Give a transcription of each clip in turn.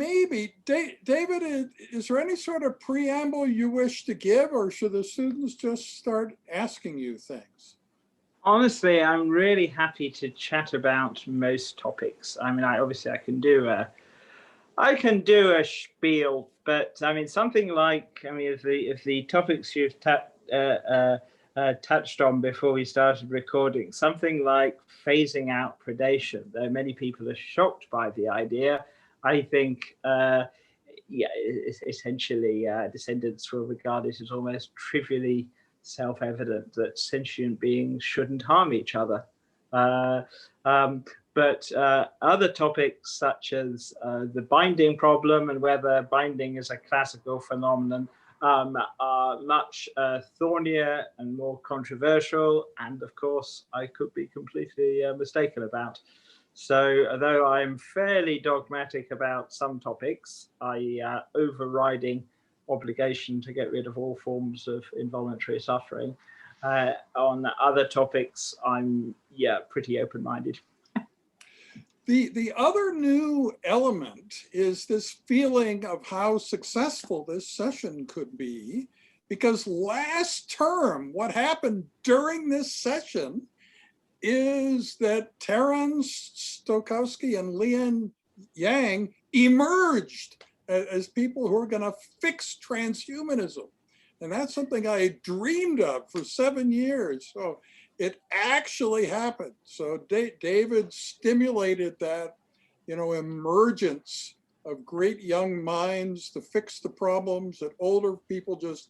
maybe, David, is there any sort of preamble you wish to give, or should the students just start asking you things? Honestly, I'm really happy to chat about most topics. I mean, obviously I can do a spiel, but I mean something like, I mean, if the topics you've touched on before we started recording, something like phasing out predation, though many people are shocked by the idea, I think, yeah, essentially descendants will regard it as almost trivially self-evident that sentient beings shouldn't harm each other. But other topics such as the binding problem and whether binding is a classical phenomenon are much thornier and more controversial, and of course I could be completely mistaken about. So although I'm fairly dogmatic about some topics, overriding obligation to get rid of all forms of involuntary suffering. On other topics, I'm pretty open-minded. The other new element is this feeling of how successful this session could be, because last term, what happened during this session is that Terence Stokowski and Lian Yang emerged as people who are going to fix transhumanism. And that's something I dreamed of for 7 years. So it actually happened. So David stimulated that, emergence of great young minds to fix the problems that older people just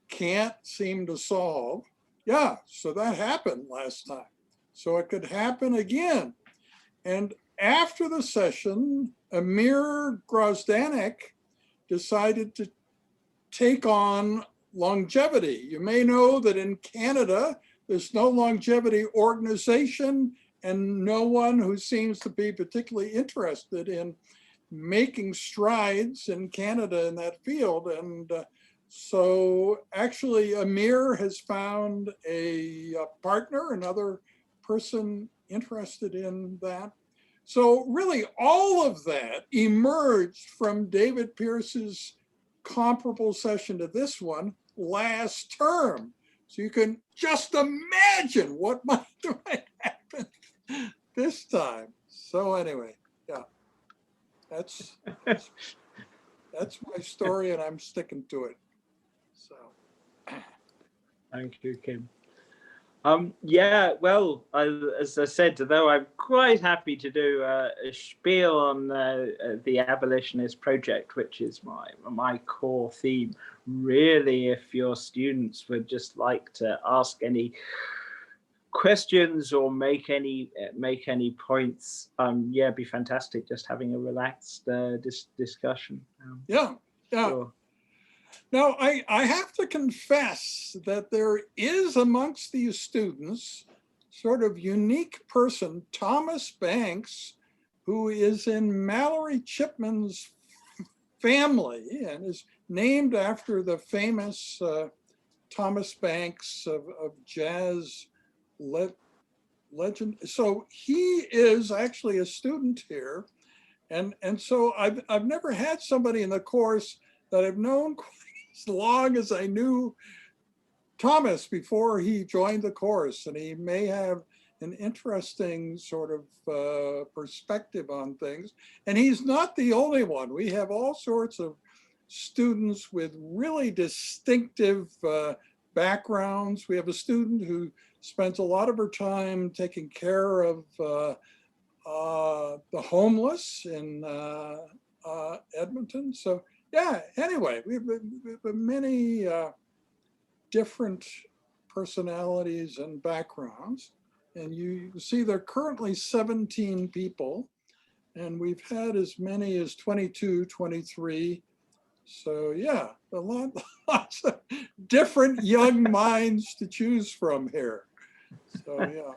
can't seem to solve. Yeah, so that happened last time. So it could happen again. And after the session, Amir Grozdanek decided to take on longevity. You may know that in Canada, there's no longevity organization and no one who seems to be particularly interested in making strides in Canada in that field. And so actually Amir has found a partner, another person interested in that. So really all of that emerged from David Pearce's comparable session to this one last term. So you can just imagine what might happen this time. So anyway, yeah, that's my story and I'm sticking to it. So. Thank you, Kim. Yeah, well, as I said, though I'm quite happy to do a spiel on the abolitionist project, which is my core theme. Really, if your students would just like to ask any questions or make any points, yeah, it'd be fantastic just having a relaxed discussion. Yeah. Sure. Now, I have to confess that there is amongst these students sort of unique person, Thomas Banks, who is in Mallory Chipman's family and is named after the famous Thomas Banks of jazz legend. So he is actually a student here. And so I've never had somebody in the course that I've known quite as long as I knew Thomas before he joined the course. And he may have an interesting sort of perspective on things. And he's not the only one. We have all sorts of students with really distinctive backgrounds. We have a student who spends a lot of her time taking care of the homeless in Edmonton. So yeah, anyway, we have many different personalities and backgrounds. And you see there are currently 17 people, and we've had as many as 22, 23. So yeah, lots of different young minds to choose from here. So yeah.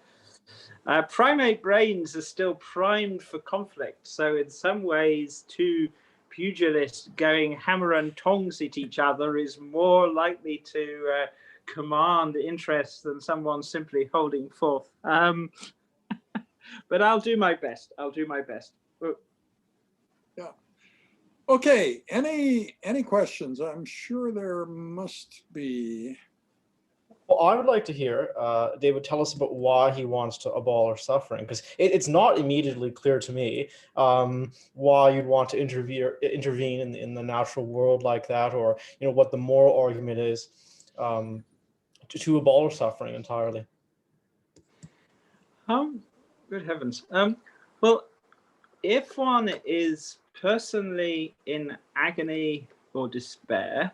Primate brains are still primed for conflict. So in some ways, two pugilists going hammer and tongs at each other is more likely to command interest than someone simply holding forth. But I'll do my best. Yeah. Okay, any questions? I'm sure there must be. Well, I would like to hear David tell us about why he wants to abolish suffering, because it's not immediately clear to me why you'd want to intervene in the natural world like that, or what the moral argument is to abolish suffering entirely. Good heavens. Well, if one is personally in agony or despair,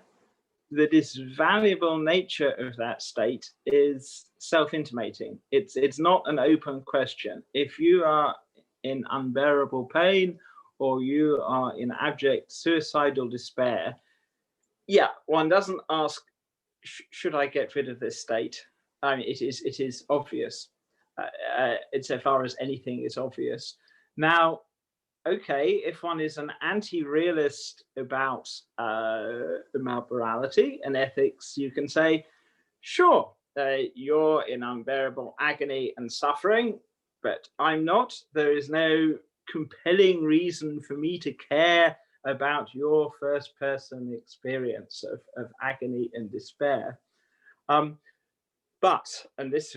the disvaluable nature of that state is self-intimating. It's not an open question. If you are in unbearable pain or you are in abject suicidal despair, yeah, one doesn't ask, should I get rid of this state? I mean, it is obvious. Insofar as anything is obvious. Now, okay, if one is an anti-realist about morality and ethics, you can say, sure, you're in unbearable agony and suffering, but I'm not. There is no compelling reason for me to care about your first-person experience of agony and despair. But, and this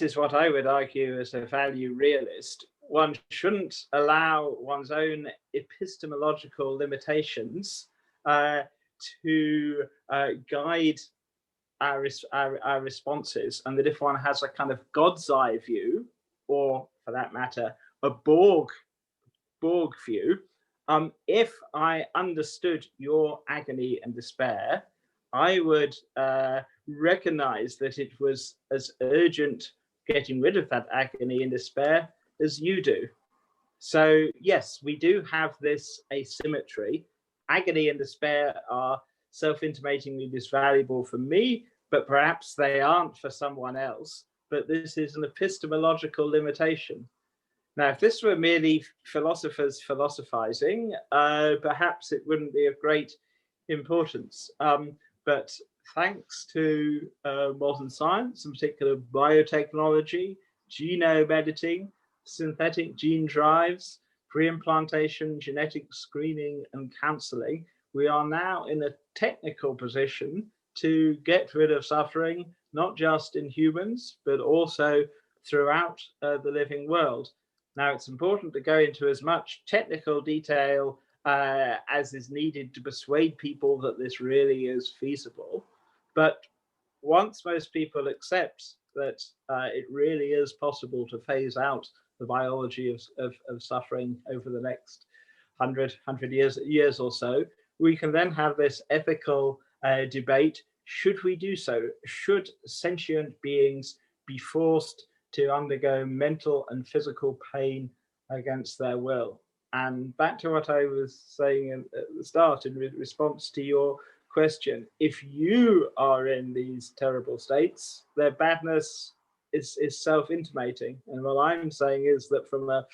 is what I would argue as a value realist, one shouldn't allow one's own epistemological limitations to guide our responses, and that if one has a kind of God's eye view, or for that matter, a Borg view, if I understood your agony and despair, I would recognize that it was as urgent getting rid of that agony and despair as you do. So yes, we do have this asymmetry. Agony and despair are self-intimatingly disvaluable for me, but perhaps they aren't for someone else. But this is an epistemological limitation. Now, if this were merely philosophers philosophizing, perhaps it wouldn't be of great importance. But thanks to modern science, in particular biotechnology, genome editing, synthetic gene drives, pre-implantation, genetic screening, and counseling, we are now in a technical position to get rid of suffering, not just in humans, but also throughout the living world. Now, it's important to go into as much technical detail as is needed to persuade people that this really is feasible. But once most people accept that it really is possible to phase out the biology of suffering over the next 100 years or so, we can then have this ethical debate. Should we do so? Should sentient beings be forced to undergo mental and physical pain against their will? And back to what I was saying at the start in response to your question, if you are in these terrible states, their badness is self-intimating. And what I'm saying is that from a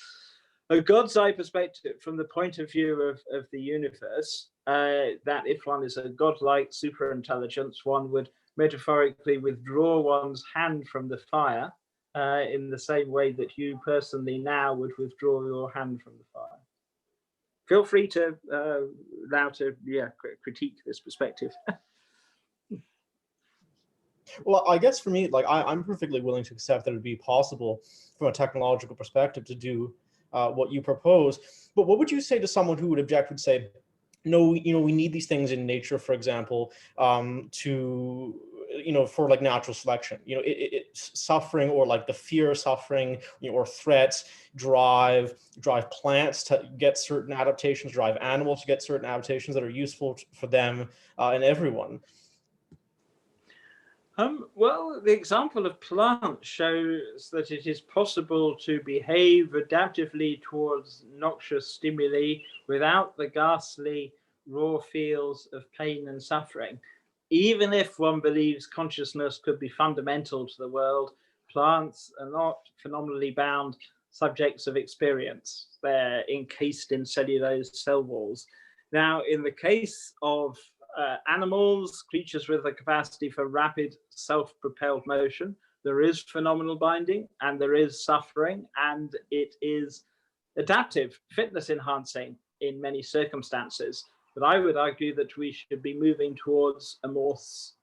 God's eye perspective, from the point of view of the universe, that if one is a godlike superintelligence, one would metaphorically withdraw one's hand from the fire in the same way that you personally now would withdraw your hand from the fire. Feel free to now to critique this perspective. Well, I guess for me, like I'm perfectly willing to accept that it would be possible from a technological perspective to do what you propose. But what would you say to someone who would object, would say, no, we need these things in nature, for example, to, for like natural selection, suffering, or like the fear of suffering, or threats drive plants to get certain adaptations, drive animals to get certain adaptations that are useful for them and everyone. Well, the example of plants shows that it is possible to behave adaptively towards noxious stimuli without the ghastly raw feels of pain and suffering. Even if one believes consciousness could be fundamental to the world, plants are not phenomenally bound subjects of experience. They're encased in cellulose cell walls. Now, in the case of animals, creatures with the capacity for rapid self-propelled motion, there is phenomenal binding and there is suffering, and it is adaptive, fitness enhancing in many circumstances. But I would argue that we should be moving towards a more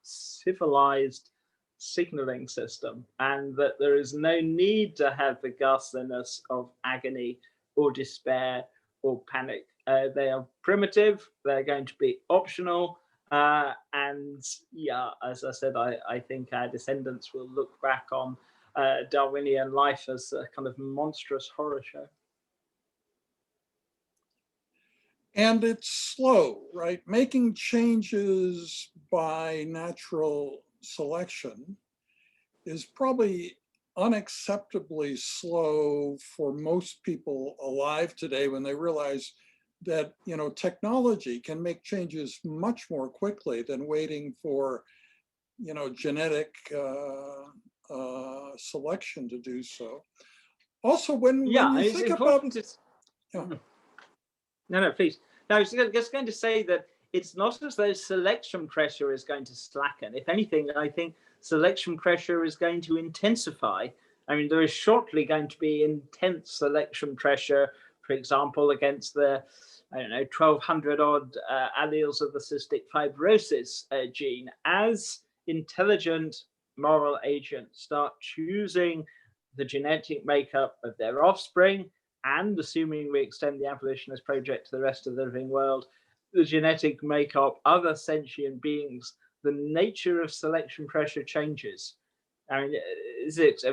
civilized signaling system, and that there is no need to have the ghastliness of agony or despair or panic. They are primitive, they're going to be optional, and yeah, as I said, I think our descendants will look back on Darwinian life as a kind of monstrous horror show. And it's slow, right? Making changes by natural selection is probably unacceptably slow for most people alive today when they realize that, you know, technology can make changes much more quickly than waiting for, you know, genetic selection to do so. Also, when you it's think important about, to... No, please. No, I was just going to say that it's not as though selection pressure is going to slacken. If anything, I think selection pressure is going to intensify. I mean, there is shortly going to be intense selection pressure, for example, against the, I don't know, 1,200 odd alleles of the cystic fibrosis gene. As intelligent moral agents start choosing the genetic makeup of their offspring, and assuming we extend the abolitionist project to the rest of the living world, the genetic makeup of other sentient beings, the nature of selection pressure changes. I mean, is it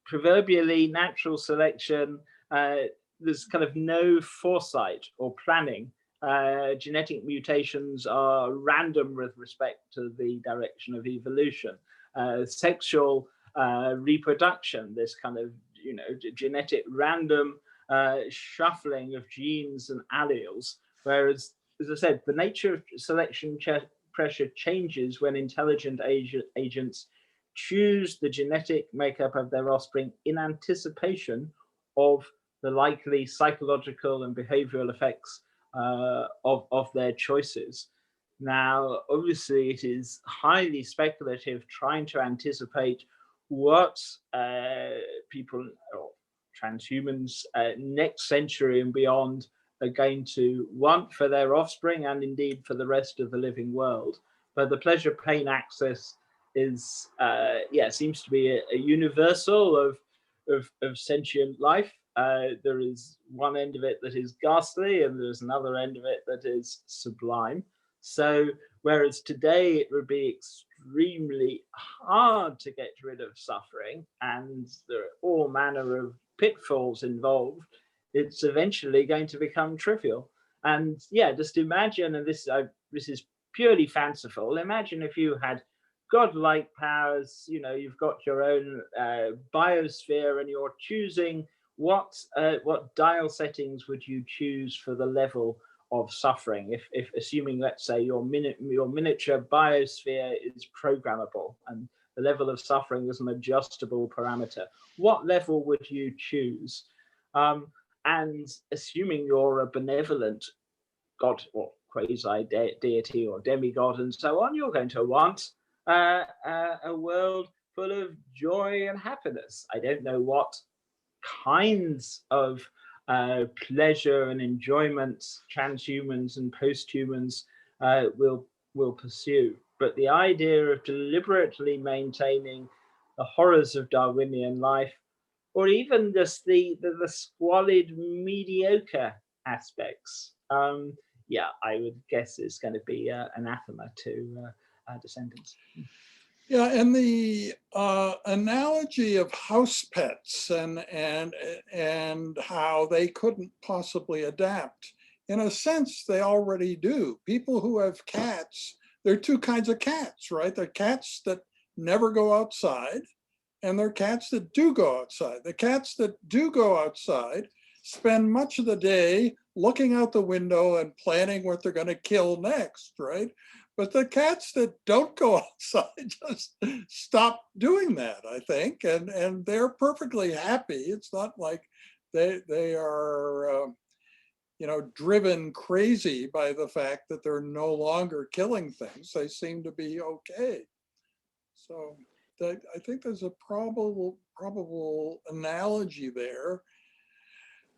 proverbially natural selection? There's kind of no foresight or planning. Genetic mutations are random with respect to the direction of evolution. Sexual reproduction, this kind of, you know, genetic random shuffling of genes and alleles, whereas, as I said, the nature of selection pressure changes when intelligent agents choose the genetic makeup of their offspring in anticipation of the likely psychological and behavioral effects of their choices. Now, obviously, it is highly speculative trying to anticipate what people, or transhumans, next century and beyond are going to want for their offspring, and indeed for the rest of the living world. But the pleasure-pain axis is, seems to be a universal of sentient life. There is one end of it that is ghastly, and there's another end of it that is sublime. So whereas today it would be extremely hard to get rid of suffering, and there are all manner of pitfalls involved, it's eventually going to become trivial. And yeah, just imagine, and this is purely fanciful, imagine if you had godlike powers, you know, you've got your own biosphere, and you're choosing what dial settings would you choose for the level of suffering, if assuming, let's say, your miniature biosphere is programmable and the level of suffering is an adjustable parameter, what level would you choose? And assuming you're a benevolent god or quasi deity or demigod and so on, you're going to want a world full of joy and happiness. I don't know what kinds of pleasure and enjoyment transhumans and posthumans will pursue, but the idea of deliberately maintaining the horrors of Darwinian life, or even just the squalid mediocre aspects, I would guess is going to be anathema to our descendants. Yeah, and the analogy of house pets and how they couldn't possibly adapt. In a sense, they already do. People who have cats, there are two kinds of cats, right? There are cats that never go outside, and there are cats that do go outside. The cats that do go outside spend much of the day looking out the window and planning what they're going to kill next, right? But the cats that don't go outside just stop doing that, I think, and they're perfectly happy. It's not like they are, driven crazy by the fact that they're no longer killing things. They seem to be okay. So I think there's a probable analogy there.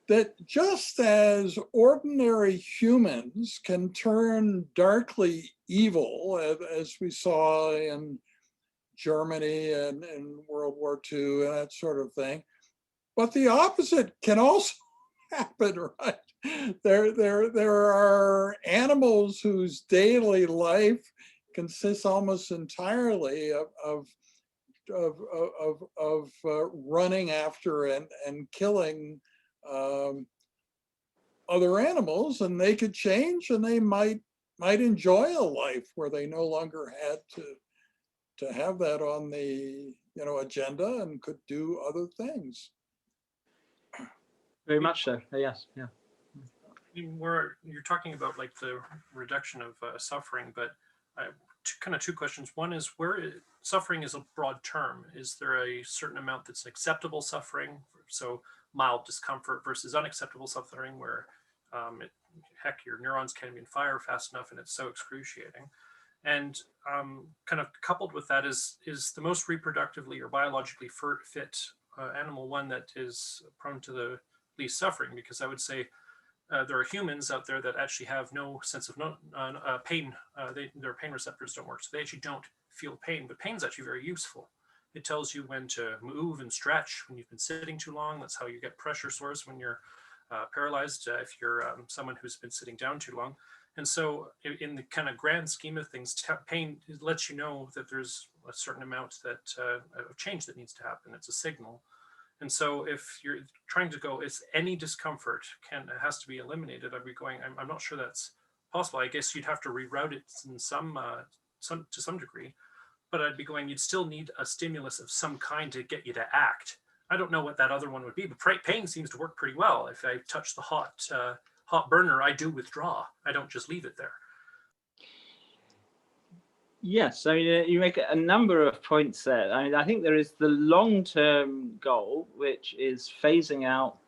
that just as ordinary humans can turn darkly evil, as we saw in Germany and in World War II and that sort of thing, but the opposite can also happen, right? There are animals whose daily life consists almost entirely of running after and killing other animals, and they could change, and they might enjoy a life where they no longer had to have that on the agenda and could do other things. Very much so. Yes. Yeah. You're talking about like the reduction of suffering, but kind of two questions. One is, suffering is a broad term. Is there a certain amount that's acceptable suffering? So mild discomfort versus unacceptable suffering, where heck, your neurons can't even fire fast enough and it's so excruciating. And kind of coupled with that is the most reproductively or biologically fit animal one that is prone to the least suffering? Because I would say there are humans out there that actually have no sense of pain. Their pain receptors don't work, so they actually don't feel pain. But pain is actually very useful. It tells you when to move and stretch when you've been sitting too long. That's how you get pressure sores when you're paralyzed, if you're someone who's been sitting down too long. And so in the kind of grand scheme of things, pain lets you know that there's a certain amount of change that needs to happen. It's a signal. And so if you're trying to go, is any discomfort has to be eliminated, I'd be going, I'm not sure that's possible. I guess you'd have to reroute it in to some degree, but I'd be going, you'd still need a stimulus of some kind to get you to act. I don't know what that other one would be, but pain seems to work pretty well. If I touch the hot burner, I do withdraw. I don't just leave it there. Yes, so you make a number of points there. I mean, I think there is the long-term goal, which is phasing out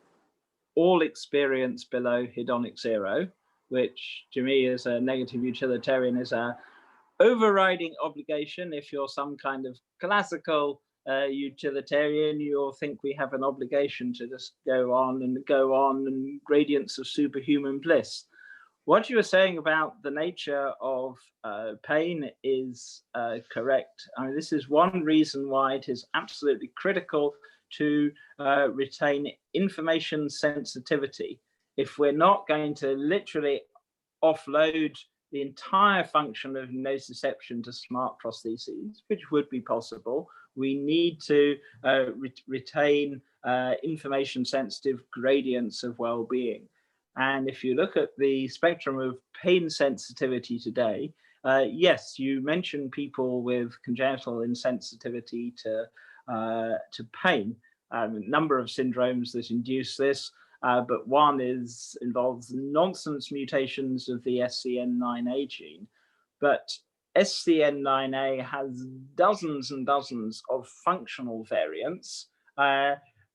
all experience below hedonic zero, which to me as a negative utilitarian is a overriding obligation. If you're some kind of classical utilitarian, you'll think we have an obligation to just go on and gradients of superhuman bliss. What you were saying about the nature of pain is correct. I mean, this is one reason why it is absolutely critical to retain information sensitivity. If we're not going to literally offload the entire function of nociception to smart prostheses, which would be possible, we need to retain information sensitive gradients of well-being. And if you look at the spectrum of pain sensitivity today, yes, you mentioned people with congenital insensitivity to pain. A number of syndromes that induce this, but one involves nonsense mutations of the SCN9A gene. But SCN9A has dozens and dozens of functional variants,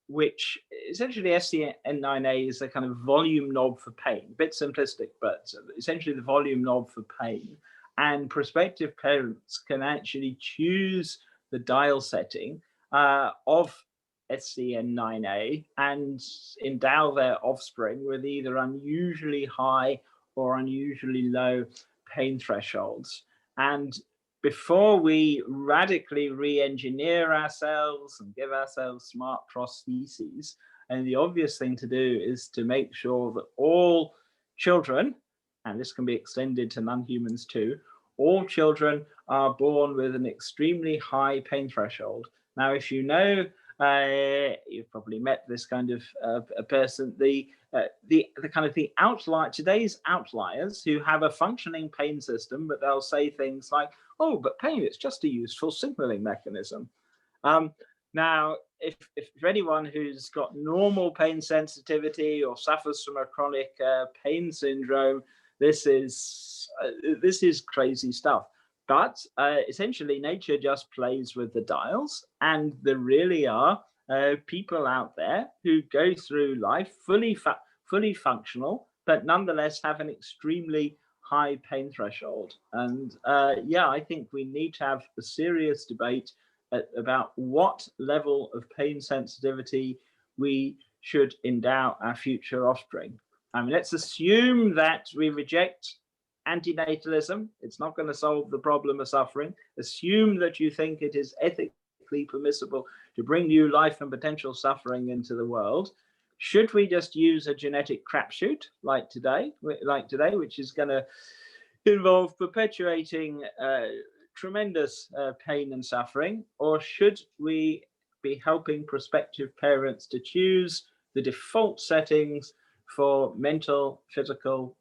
which essentially SCN9A is a kind of volume knob for pain. A bit simplistic, but essentially the volume knob for pain. And prospective parents can actually choose the dial setting of SCN9A and endow their offspring with either unusually high or unusually low pain thresholds. And before we radically re-engineer ourselves and give ourselves smart prostheses, and the obvious thing to do is to make sure that all children, and this can be extended to non-humans too, all children are born with an extremely high pain threshold. Now, if you know, you've probably met this kind of a person, the kind of the outlier, today's outliers who have a functioning pain system, but they'll say things like, oh, but pain is just a useful signaling mechanism. Now, if anyone who's got normal pain sensitivity or suffers from a chronic pain syndrome, this is crazy stuff. But essentially, nature just plays with the dials, and there really are people out there who go through life fully functional, but nonetheless have an extremely high pain threshold. And yeah, I think we need to have a serious debate about what level of pain sensitivity we should endow our future offspring. I mean, let's assume that we reject antinatalism. It's not going to solve the problem of suffering. Assume that you think it is ethically permissible to bring new life and potential suffering into the world. Should we just use a genetic crapshoot like today, which is going to involve perpetuating tremendous pain and suffering, or should we be helping prospective parents to choose the default settings for mental, physical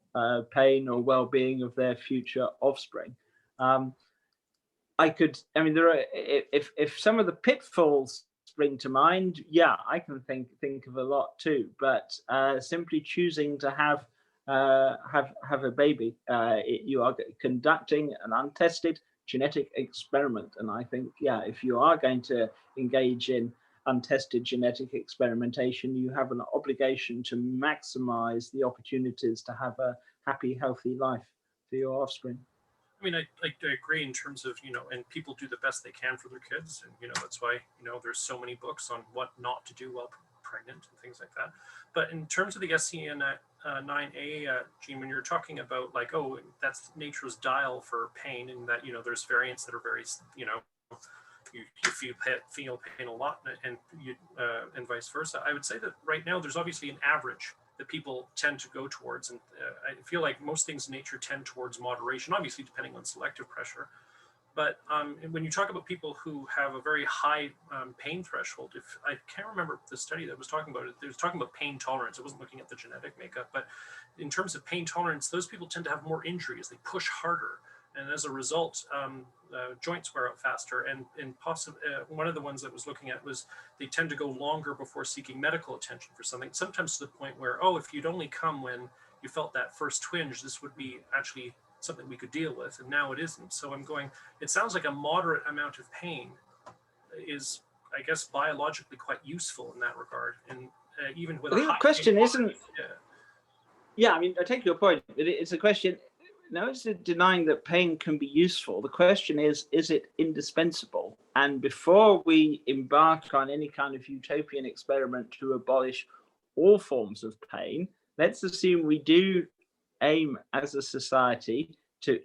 pain or well-being of their future offspring? There are, if some of the pitfalls spring to mind, yeah, I can think of a lot too. But simply choosing to have a baby, you are conducting an untested genetic experiment, and I think, yeah, if you are going to engage in untested genetic experimentation, you have an obligation to maximize the opportunities to have a happy, healthy life for your offspring. I mean, I agree in terms of, and people do the best they can for their kids. And, that's why, there's so many books on what not to do while pregnant and things like that. But in terms of the SCN9A gene, when you're talking about like, oh, that's nature's dial for pain, and that, there's variants that are very, you feel pain a lot, and vice versa. I would say that right now there's obviously an average that people tend to go towards, and I feel like most things in nature tend towards moderation, obviously depending on selective pressure. But when you talk about people who have a very high pain threshold, if I can't remember the study that was talking about it, it was talking about pain tolerance. It wasn't looking at the genetic makeup, but in terms of pain tolerance, those people tend to have more injuries. They push harder. And as a result, joints wear out faster. And one of the ones that was looking at was they tend to go longer before seeking medical attention for something, sometimes to the point where, oh, if you'd only come when you felt that first twinge, this would be actually something we could deal with. And now it isn't. So I'm going, it sounds like a moderate amount of pain is, I guess, biologically quite useful in that regard. And even with I think the question isn't, yeah, I mean, I take your point. It's a question. No, it's denying that pain can be useful. The question is it indispensable? And before we embark on any kind of utopian experiment to abolish all forms of pain, let's assume we do aim as a society to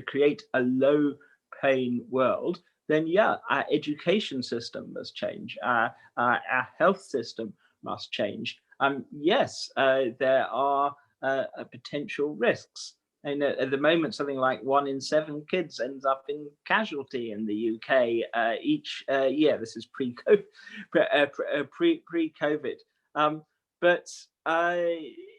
create a low pain world. Then, yeah, our education system must change. Our health system must change. Yes, there are potential risks. And at the moment, something like 1 in 7 kids ends up in casualty in the UK each year. This is pre-COVID.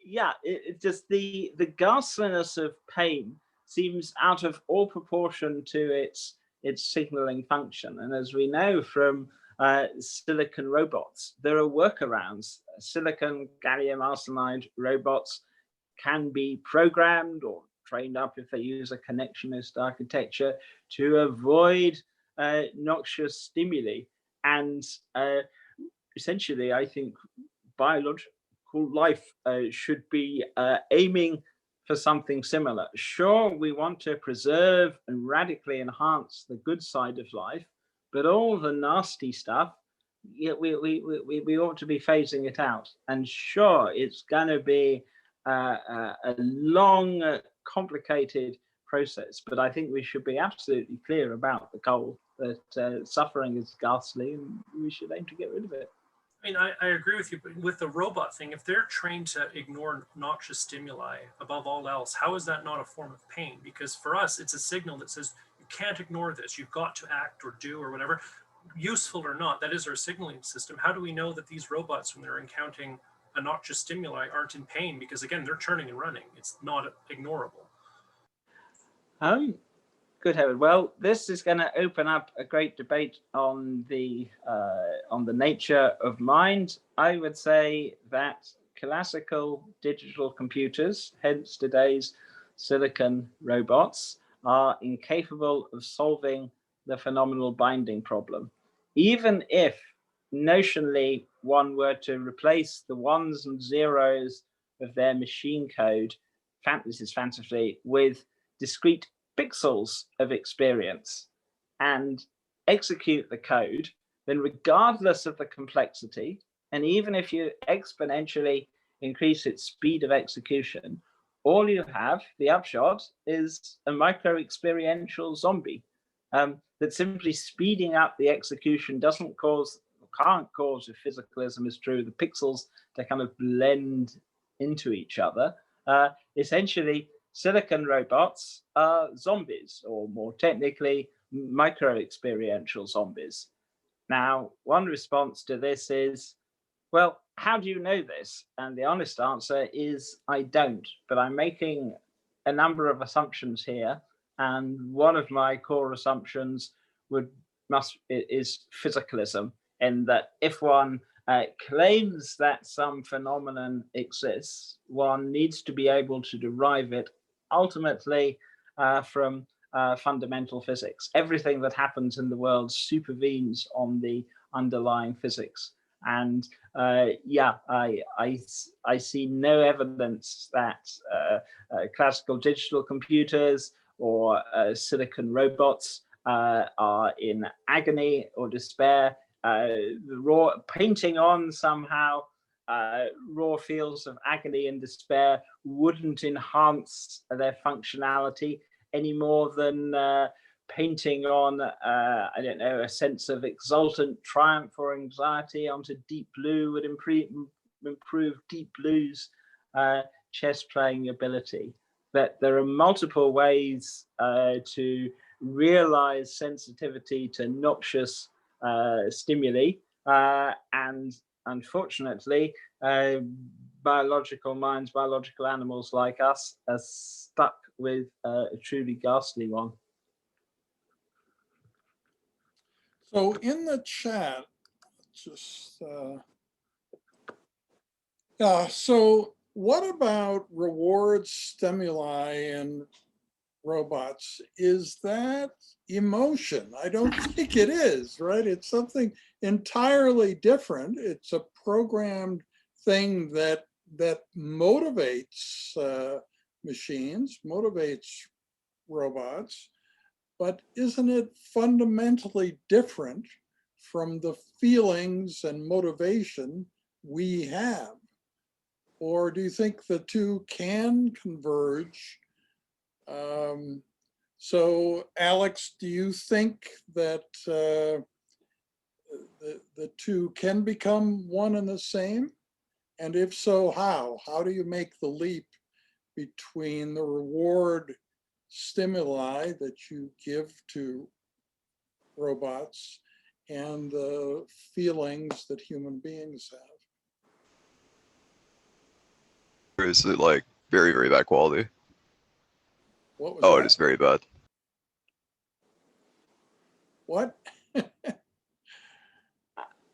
Yeah, it just the ghastliness of pain seems out of all proportion to its signaling function. And as we know from silicon robots, there are workarounds. Silicon gallium arsenide robots can be programmed or trained up if they use a connectionist architecture to avoid noxious stimuli. And essentially, I think biological life should be aiming for something similar. Sure, we want to preserve and radically enhance the good side of life, but all the nasty stuff, yeah, we ought to be phasing it out. And sure, it's going to be a long, complicated process, but I think we should be absolutely clear about the goal that suffering is ghastly and we should aim to get rid of it. I mean, I agree with you, but with the robot thing, if they're trained to ignore noxious stimuli above all else, how is that not a form of pain? Because for us, it's a signal that says you can't ignore this. You've got to act or do or whatever, useful or not. That is our signaling system. How do we know that these robots, when they're encountering a noxious stimuli, aren't in pain? Because again, they're turning and running. It's not ignorable. Good heaven. Well, this is going to open up a great debate on the nature of mind. I would say that classical digital computers, hence today's silicon robots, are incapable of solving the phenomenal binding problem. Even if notionally one were to replace the ones and zeros of their machine code, this is fancifully, with discrete pixels of experience and execute the code, then regardless of the complexity, And even if you exponentially increase its speed of execution, all you have, the upshot, is a micro-experiential zombie that simply speeding up the execution can't cause, if physicalism is true, the pixels to kind of blend into each other. Essentially, silicon robots are zombies, or more technically, micro-experiential zombies. Now, one response to this is, well, how do you know this? And the honest answer is I don't, but I'm making a number of assumptions here. And one of my core assumptions is physicalism, in that if one claims that some phenomenon exists, one needs to be able to derive it ultimately from fundamental physics. Everything that happens in the world supervenes on the underlying physics. And yeah, I see no evidence that classical digital computers or silicon robots are in agony or despair. Painting on somehow raw fields of agony and despair wouldn't enhance their functionality any more than painting on, I don't know, a sense of exultant triumph or anxiety onto deep blue would improve deep blue's chess playing ability. That there are multiple ways to realize sensitivity to noxious stimuli, and unfortunately, biological minds, biological animals like us are stuck with a truly ghastly one. So in the chat, just, so what about reward stimuli in robots? Is that emotion? I don't think it is, right? It's something entirely different. It's a programmed thing that motivates machines, motivates robots, but isn't it fundamentally different from the feelings and motivation we have? Or do you think the two can converge? So Alex, do you think that the two can become one and the same? And if so, how? How do you make the leap between the reward stimuli that you give to robots and the feelings that human beings have? Or is it like very, very bad quality? What was Oh, that? it is very bad. What?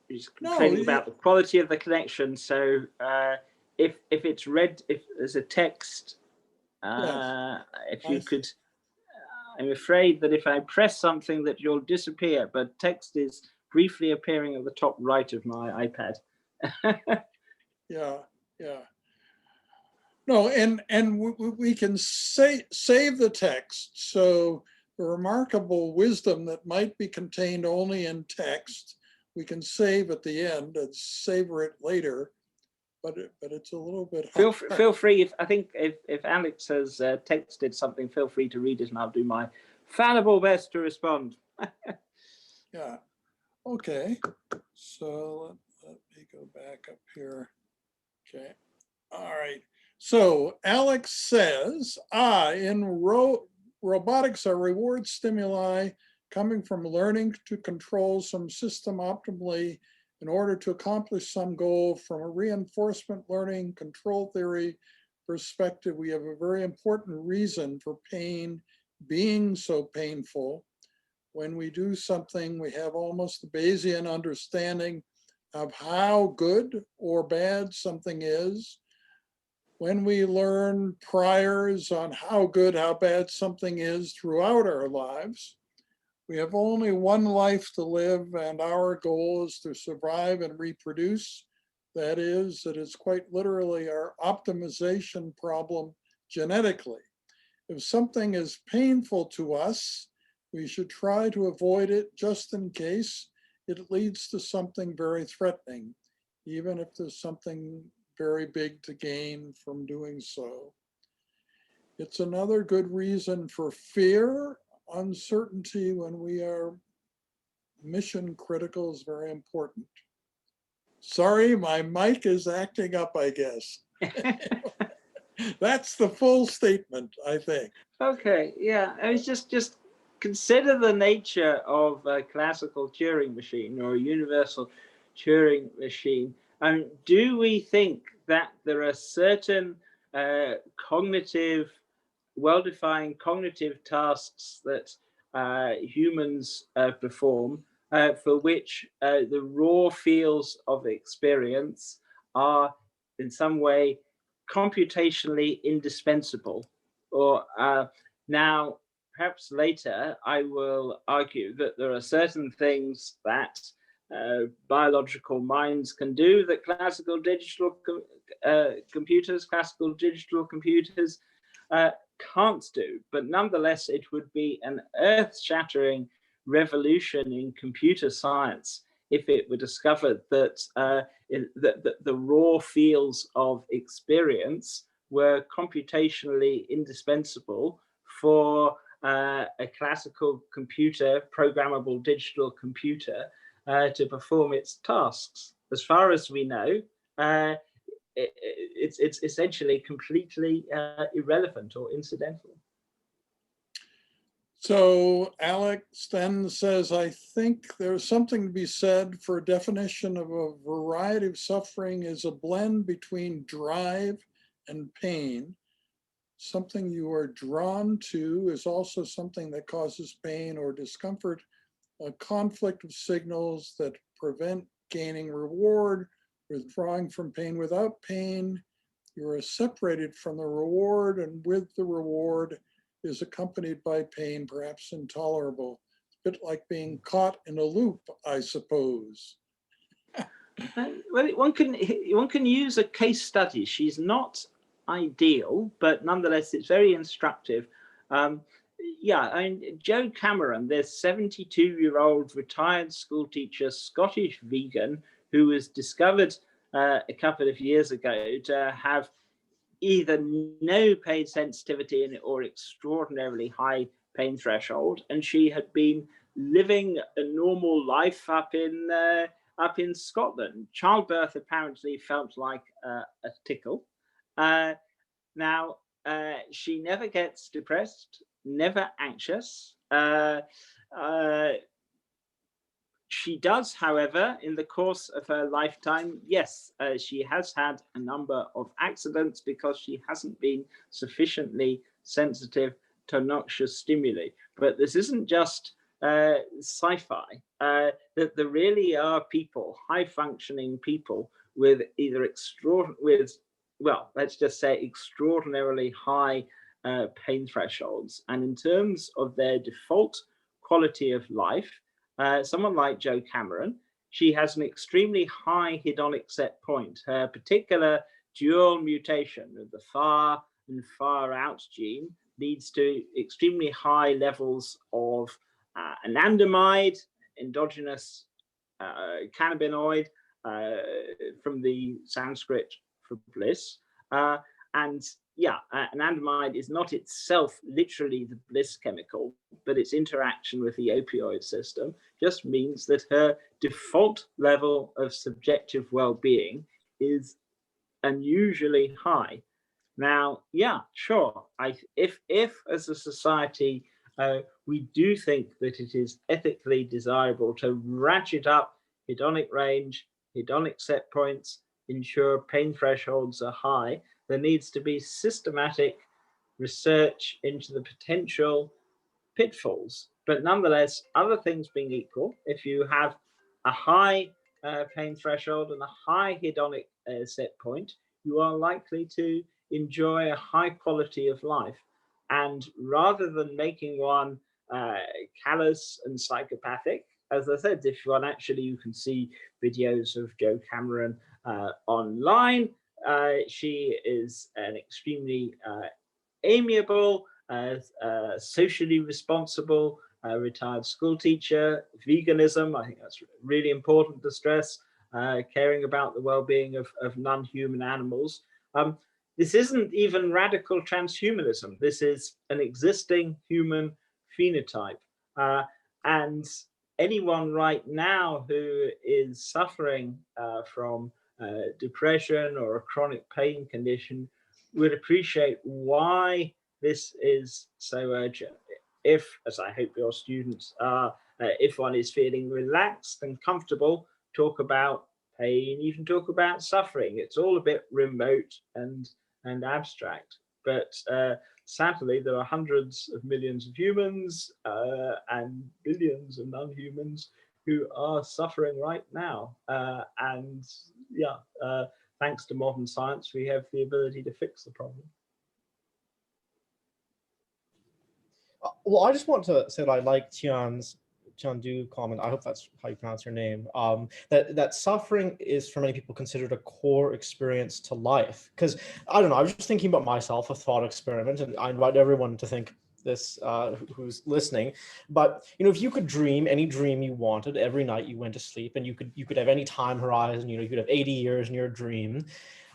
He's No, complaining about the quality of the connection. So if it's read, if there's a text, yes, if you could, I'm afraid that if I press something that you'll disappear, but text is briefly appearing at the top right of my iPad. yeah. No, and we can save the text. So the remarkable wisdom that might be contained only in text, we can save at the end and savor it later. But it's a little bit hard. Feel free, if Alex has texted something, feel free to read it and I'll do my fallible best to respond. Yeah, okay. So let me go back up here. Okay, all right. So Alex says, in robotics are reward stimuli coming from learning to control some system optimally in order to accomplish some goal. From a reinforcement learning control theory perspective, we have a very important reason for pain being so painful. When we do something, we have almost the Bayesian understanding of how good or bad something is. When we learn priors on how good, how bad something is throughout our lives, we have only one life to live, and our goal is to survive and reproduce. That is, it is quite literally our optimization problem genetically. If something is painful to us, we should try to avoid it just in case it leads to something very threatening. even if there's something very big to gain from doing so. It's another good reason for fear. Uncertainty when we are mission critical is very important. Sorry, my mic is acting up, I guess. That's the full statement, I think. Okay, yeah, I was just consider the nature of a classical Turing machine or a universal Turing machine. And do we think that there are certain cognitive, well-defined cognitive tasks that humans perform for which the raw fields of experience are in some way computationally indispensable? Or now, perhaps later, I will argue that there are certain things that biological minds can do that classical digital computers can't do. But nonetheless, it would be an earth-shattering revolution in computer science if it were discovered that, that the raw fields of experience were computationally indispensable for a classical computer, programmable digital computer, to perform its tasks. As far as we know, it's essentially completely irrelevant or incidental. So Alex then says, I think there's something to be said for a definition of a variety of suffering is a blend between drive and pain. Something you are drawn to is also something that causes pain or discomfort, a conflict of signals that prevent gaining reward, withdrawing from pain without pain. You are separated from the reward, and with the reward is accompanied by pain, perhaps intolerable. A bit like being caught in a loop, I suppose. Well, one can use a case study. She's not ideal, but nonetheless, it's very instructive. Yeah, I mean, Joe Cameron, this 72-year-old retired school teacher, Scottish vegan, who was discovered a couple of years ago to have either no pain sensitivity or extraordinarily high pain threshold, and she had been living a normal life up in Scotland. Childbirth apparently felt like a tickle. Now, she never gets depressed, never anxious. She does, however, in the course of her lifetime, yes, she has had a number of accidents because she hasn't been sufficiently sensitive to noxious stimuli. But this isn't just sci-fi. That there really are people, high-functioning people, with either well, let's just say extraordinarily high pain thresholds. And in terms of their default quality of life, someone like Joe Cameron, she has an extremely high hedonic set point. Her particular dual mutation of the far and far out gene leads to extremely high levels of anandamide, endogenous cannabinoid, from the Sanskrit for bliss. And yeah, anandamide is not itself literally the bliss chemical, but its interaction with the opioid system just means that her default level of subjective well-being is unusually high. Now, yeah, sure. If as a society we do think that it is ethically desirable to ratchet up hedonic range, hedonic set points, ensure pain thresholds are high, there needs to be systematic research into the potential pitfalls. But nonetheless, other things being equal, if you have a high pain threshold and a high hedonic set point, you are likely to enjoy a high quality of life. And rather than making one callous and psychopathic, as I said, if one actually, you can see videos of Joe Cameron online. She is an extremely amiable, socially responsible retired school teacher. Veganism, I think that's really important to stress. caring about the well-being of non-human animals. This isn't even radical transhumanism. This is an existing human phenotype. And anyone right now who is suffering from depression or a chronic pain condition would appreciate why this is so urgent. If, as I hope your students are, if one is feeling relaxed and comfortable, talk about pain, even talk about suffering. It's all a bit remote and abstract, but sadly, there are hundreds of millions of humans and billions of non-humans who are suffering right now. And yeah, thanks to modern science, we have the ability to fix the problem. Well, I just want to say that I like Tiandu comment. I hope that's how you pronounce your name. That suffering is for many people considered a core experience to life. Because I don't know, I was just thinking about myself, a thought experiment, and I invite everyone to think this who's listening. But if you could dream any dream you wanted every night you went to sleep, and you could have any time horizon, you could have 80 years in your dream.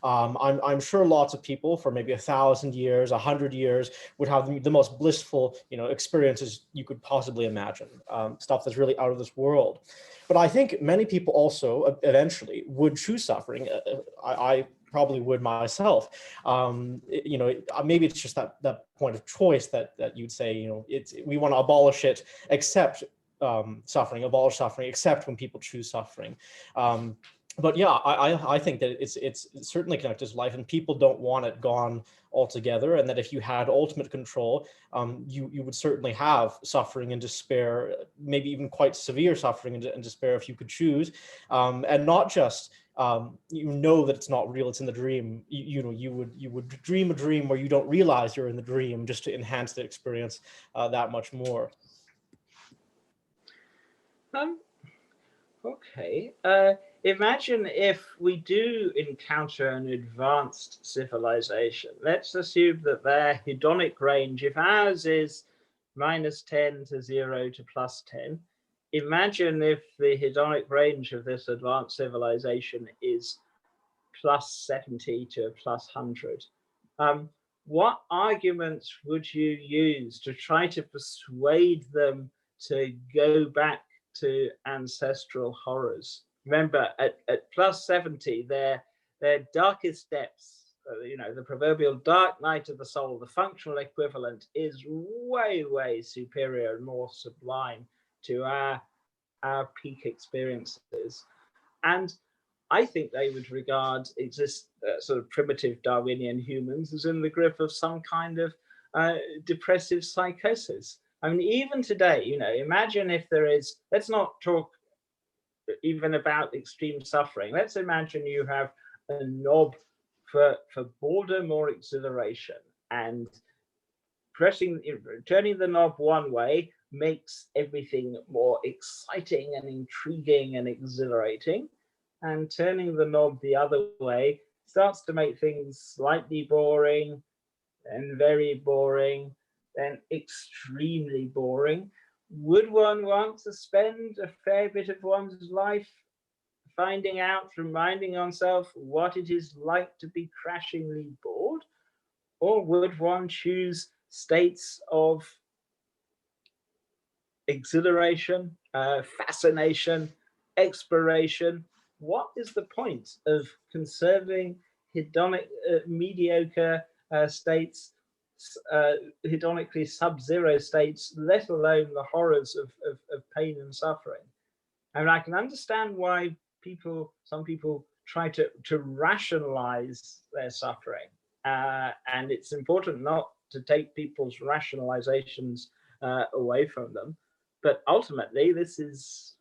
I'm sure lots of people for maybe 1,000 years, 100 years would have the most blissful, experiences you could possibly imagine, stuff that's really out of this world. But I think many people also eventually would choose suffering. I probably would myself. Maybe it's just that point of choice that you'd say, we want to abolish it, except suffering, abolish suffering, except when people choose suffering. But yeah, I think that it's certainly connected to life, and people don't want it gone altogether. And that if you had ultimate control, you would certainly have suffering and despair, maybe even quite severe suffering and despair if you could choose, and not just that it's not real, it's in the dream. You would dream a dream where you don't realize you're in the dream, just to enhance the experience that much more. Okay. Imagine if we do encounter an advanced civilization. Let's assume that their hedonic range, if ours is -10 to 0 to +10, imagine if the hedonic range of this advanced civilization is +70 to +100. What arguments would you use to try to persuade them to go back to ancestral horrors? Remember, at +70, their darkest depths, the proverbial dark night of the soul, the functional equivalent, is way, way superior and more sublime to our peak experiences. And I think they would regard sort of primitive Darwinian humans as in the grip of some kind of depressive psychosis. I mean, even today, imagine if there is, let's not talk even about extreme suffering. Let's imagine you have a knob for boredom or exhilaration, and turning the knob one way makes everything more exciting and intriguing and exhilarating, and turning the knob the other way starts to make things slightly boring, then very boring, then extremely boring. Would one want to spend a fair bit of one's life finding out, reminding oneself what it is like to be crashingly bored? Or would one choose states of exhilaration, fascination, exploration? What is the point of conserving hedonic, mediocre states, hedonically sub-zero states, let alone the horrors of pain and suffering? And I can understand why some people try to rationalize their suffering. And it's important not to take people's rationalizations away from them. But ultimately, this is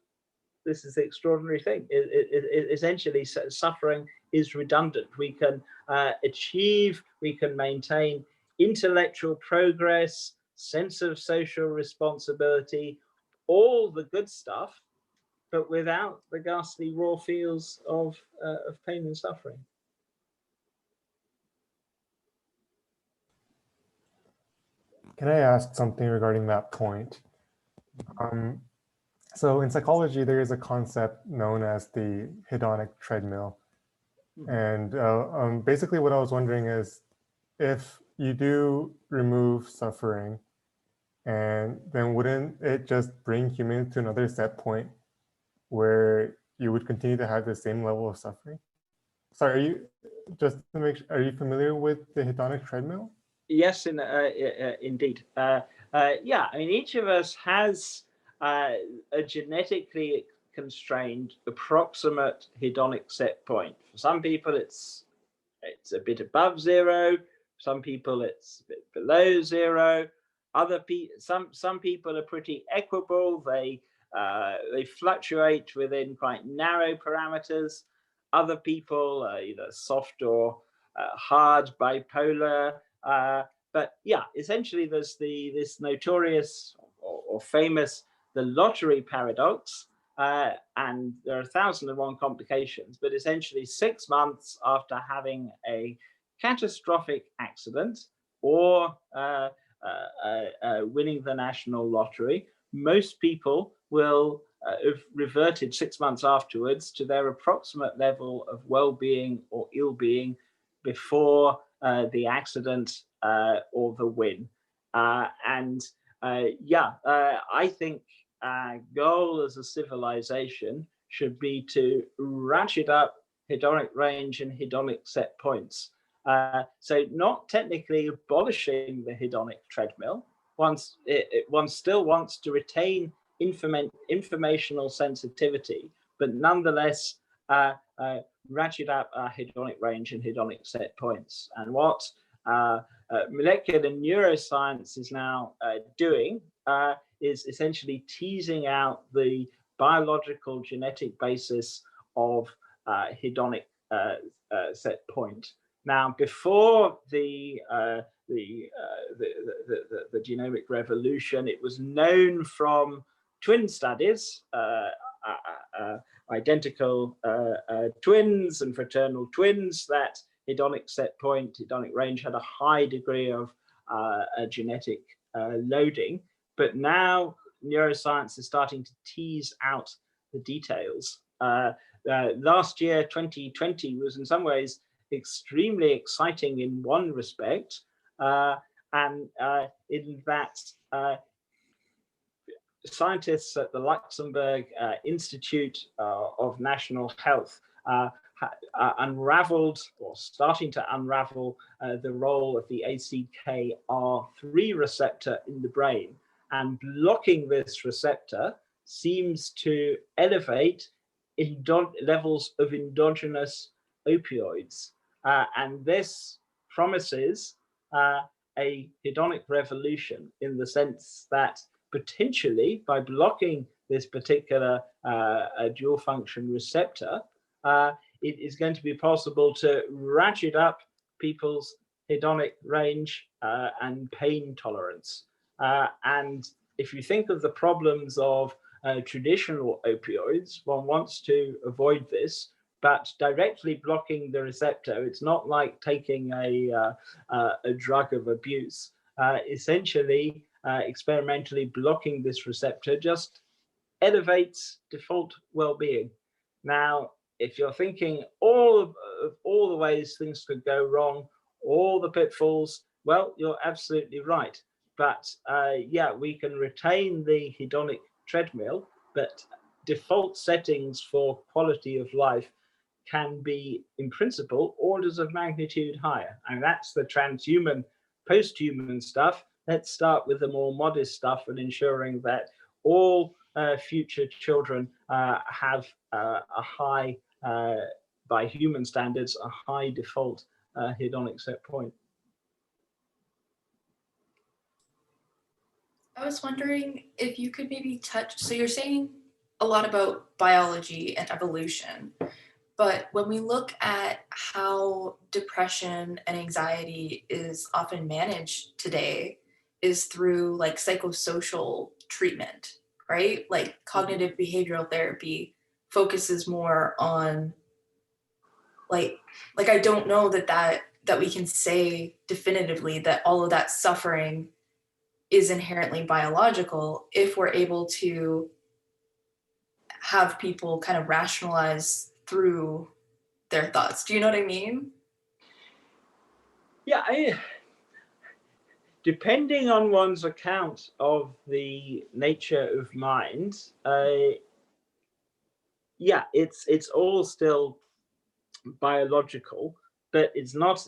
the extraordinary thing. Essentially, suffering is redundant. We can we can maintain intellectual progress, sense of social responsibility, all the good stuff, but without the ghastly raw feels of pain and suffering. Can I ask something regarding that point? So in psychology, there is a concept known as the hedonic treadmill. And basically what I was wondering is, if you do remove suffering, and then wouldn't it just bring humans to another set point where you would continue to have the same level of suffering? Sorry, are you, just to make sure, are you familiar with the hedonic treadmill? Yes, indeed. Yeah, I mean, each of us has a genetically constrained approximate hedonic set point. For some people, it's a bit above zero. Some people, it's a bit below zero. Some people are pretty equable. They fluctuate within quite narrow parameters. Other people are either soft or hard bipolar. But yeah, essentially there's this notorious or famous the lottery paradox, and there are 1,001 complications, but essentially 6 months after having a catastrophic accident or winning the national lottery, most people will have reverted 6 months afterwards to their approximate level of well-being or ill-being before the accident or the win. I think our goal as a civilization should be to ratchet up hedonic range and hedonic set points. So not technically abolishing the hedonic treadmill. One still wants to retain informational sensitivity, but nonetheless ratchet up our hedonic range and hedonic set points. And what molecular neuroscience is now doing is essentially teasing out the biological genetic basis of hedonic set point. Now, before the genomic revolution, it was known from twin studies, identical twins and fraternal twins, that hedonic set point, hedonic range had a high degree of genetic loading. But now neuroscience is starting to tease out the details. Last year, 2020, was in some ways extremely exciting in one respect, and in that scientists at the Luxembourg Institute of National Health unraveled, or starting to unravel, the role of the ACKR3 receptor in the brain. And blocking this receptor seems to elevate levels of endogenous opioids. And this promises a hedonic revolution, in the sense that potentially by blocking this particular dual function receptor, it is going to be possible to ratchet up people's hedonic range and pain tolerance. And if you think of the problems of traditional opioids, one wants to avoid this, but directly blocking the receptor, it's not like taking a drug of abuse. Essentially, experimentally blocking this receptor just elevates default well-being. Now, if you're thinking of all the ways things could go wrong, all the pitfalls, well, you're absolutely right. But yeah, we can retain the hedonic treadmill, but default settings for quality of life can be, in principle, orders of magnitude higher. And that's the transhuman, post-human stuff. Let's start with the more modest stuff and ensuring that all future children have a high, by human standards, a high default hedonic set point. I was wondering if you could maybe touch, so you're saying a lot about biology and evolution, but when we look at how depression and anxiety is often managed today is through like psychosocial treatment, right? Like cognitive behavioral therapy focuses more on like I don't know that we can say definitively that all of that suffering is inherently biological if we're able to have people kind of rationalize through their thoughts. Do you know what I mean? Yeah, depending on one's account of the nature of mind, yeah, it's all still biological, but it's not.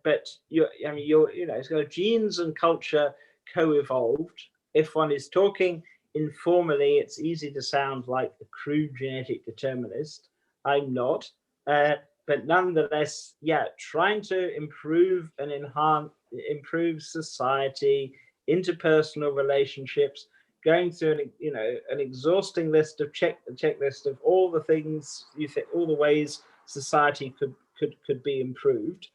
But so genes and culture co-evolved. If one is talking informally, it's easy to sound like a crude genetic determinist. I'm not, but nonetheless, yeah, trying to improve and improve society, interpersonal relationships, going through an exhausting list of checklist of all the things all the ways society could be improved.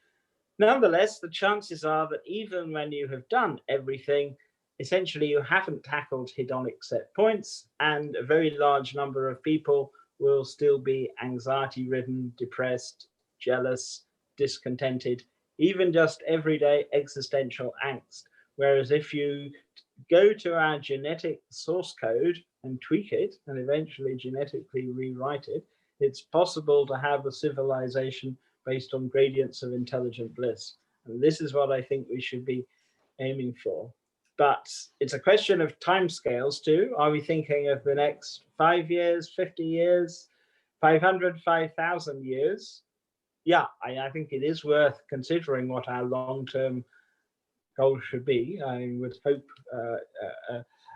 Nonetheless, the chances are that even when you have done everything, essentially you haven't tackled hedonic set points, and a very large number of people will still be anxiety-ridden, depressed, jealous, discontented, even just everyday existential angst. Whereas if you go to our genetic source code and tweak it and eventually genetically rewrite it, it's possible to have a civilization based on gradients of intelligent bliss. And this is what I think we should be aiming for. But it's a question of timescales too. Are we thinking of the next 5 years, 50 years, 500, 5,000 years? Yeah, I think it is worth considering what our long-term goal should be. I would hope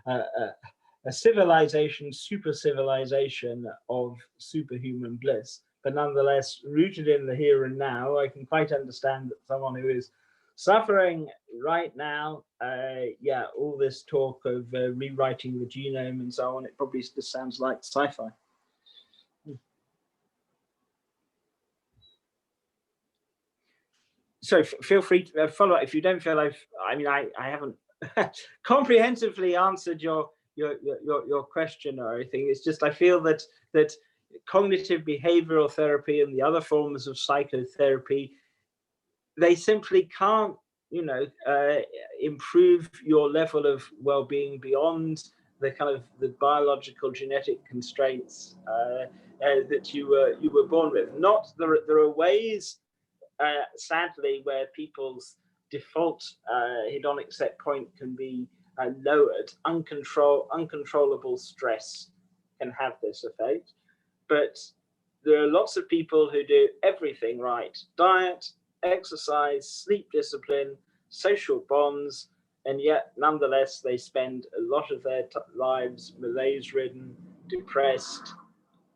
a civilization, super civilization of superhuman bliss, but nonetheless rooted in the here and now. I can quite understand that someone who is suffering right now, yeah, all this talk of rewriting the genome and so on, it probably just sounds like sci-fi. So feel free to follow up if you don't feel I haven't comprehensively answered your question or anything. It's just I feel that cognitive behavioral therapy and the other forms of psychotherapy, they simply can't improve your level of well-being beyond the kind of the biological genetic constraints that you were born with. There are ways, sadly, where people's default hedonic set point can be lowered. Uncontrollable stress can have this effect, but there are lots of people who do everything right: diet, exercise, sleep discipline, social bonds, and yet nonetheless they spend a lot of their lives malaise-ridden, depressed,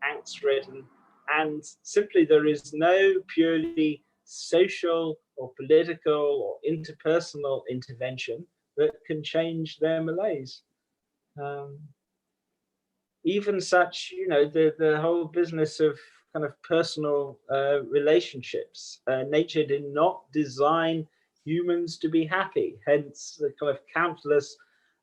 angst-ridden, and simply there is no purely social or political or interpersonal intervention that can change their malaise. Even such, the whole business of kind of personal relationships. Nature did not design humans to be happy, hence the kind of countless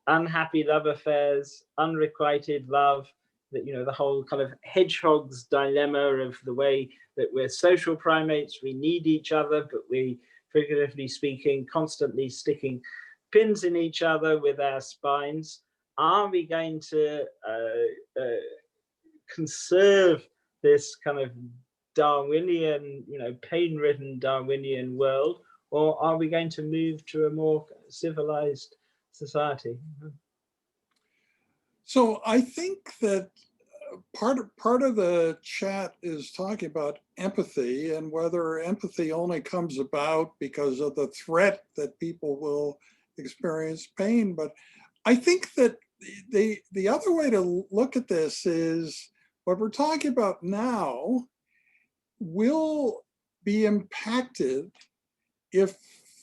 unhappy love affairs, unrequited love, that the whole kind of hedgehog's dilemma of the way that we're social primates, we need each other, but we, figuratively speaking, constantly sticking pins in each other with our spines. Are we going to conserve this kind of Darwinian, pain-ridden Darwinian world, or are we going to move to a more civilized society? So I think that part of the chat is talking about empathy and whether empathy only comes about because of the threat that people will experience pain. But I think that the other way to look at this is what we're talking about now will be impacted if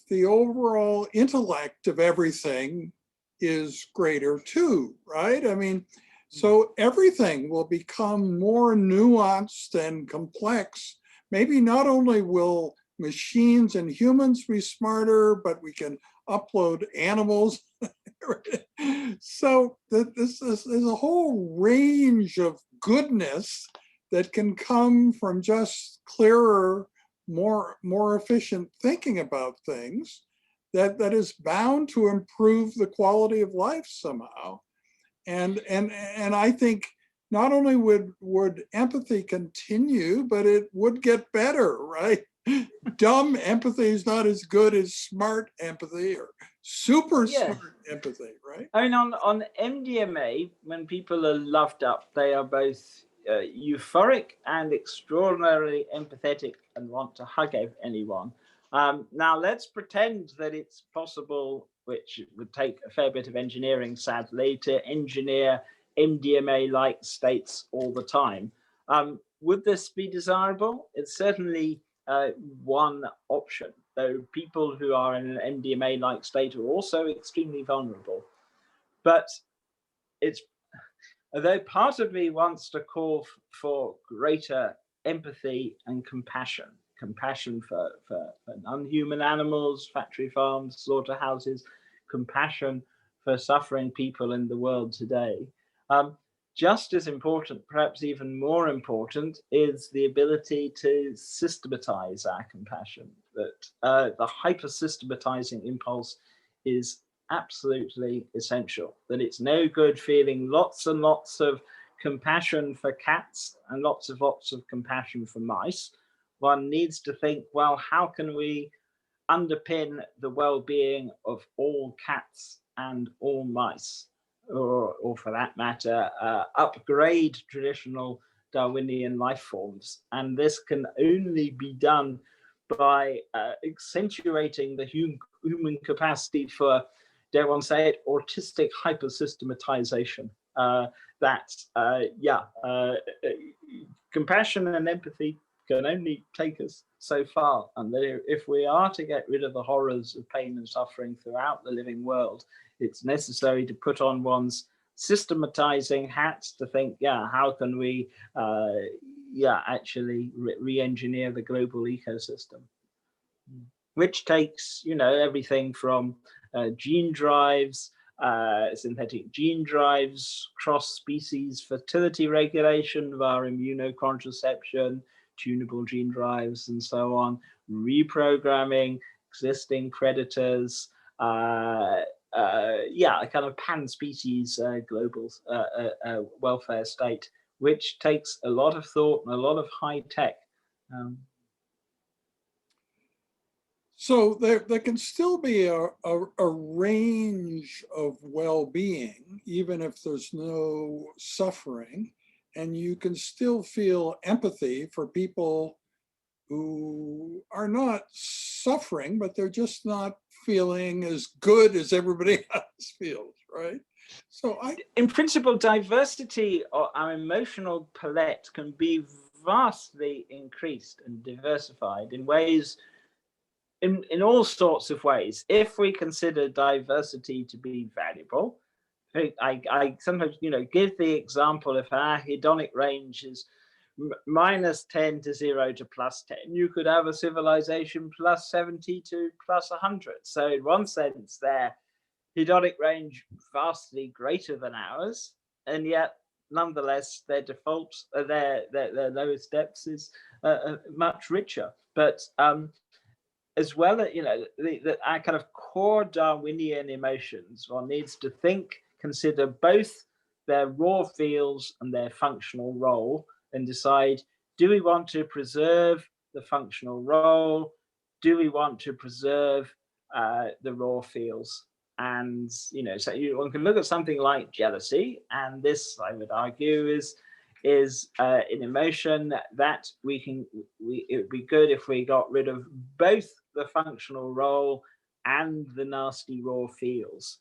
the overall intellect of everything is greater too, right? I mean, so everything will become more nuanced and complex. Maybe not only will machines and humans be smarter, but we can upload animals. So there's a whole range of goodness that can come from just clearer, more efficient thinking about things that is bound to improve the quality of life somehow. And I think not only would empathy continue, but it would get better, right? Dumb empathy is not as good as smart empathy or super Yeah. smart empathy, right? I mean, on MDMA, when people are loved up, they are both euphoric and extraordinarily empathetic and want to hug anyone. Now, let's pretend that it's possible, which would take a fair bit of engineering, sadly, to engineer MDMA-like states all the time. Would this be desirable? It's certainly one option, though people who are in an MDMA-like state are also extremely vulnerable. But it's, although part of me wants to call for greater empathy and compassion for non-human animals, factory farms, slaughterhouses, compassion for suffering people in the world today. Just as important, perhaps even more important, is the ability to systematize our compassion. That the hyper-systematizing impulse is absolutely essential. That it's no good feeling lots and lots of compassion for cats and lots of compassion for mice. One needs to think, well, how can we underpin the well-being of all cats and all mice? Or for that matter, upgrade traditional Darwinian life forms. And this can only be done by accentuating the human capacity for, dare one say it, autistic hypersystematization. Compassion and empathy can only take us so far. And that if we are to get rid of the horrors of pain and suffering throughout the living world, it's necessary to put on one's systematizing hats to think, how can we actually re-engineer the global ecosystem? Which takes, everything from gene drives, synthetic gene drives, cross-species fertility regulation via immunocontraception, tunable gene drives, and so on, reprogramming existing predators, a kind of pan-species global welfare state, which takes a lot of thought and a lot of high tech. So there can still be a range of well-being, even if there's no suffering, and you can still feel empathy for people who are not suffering, but they're just not feeling as good as everybody else feels, right? So in principle, diversity or our emotional palette can be vastly increased and diversified in ways, in all sorts of ways, if we consider diversity to be valuable. I sometimes, give the example, if our hedonic range is -10 to 0 to +10, you could have a civilization +70 to +100. So in one sense, their hedonic range vastly greater than ours, and yet nonetheless their default, their lowest depths is much richer. But as well as, our kind of core Darwinian emotions, one needs to consider both their raw fields and their functional role, and decide, do we want to preserve the functional role? Do we want to preserve the raw fields? And, so one can look at something like jealousy, and this, I would argue, is an emotion that it would be good if we got rid of both the functional role and the nasty raw feels.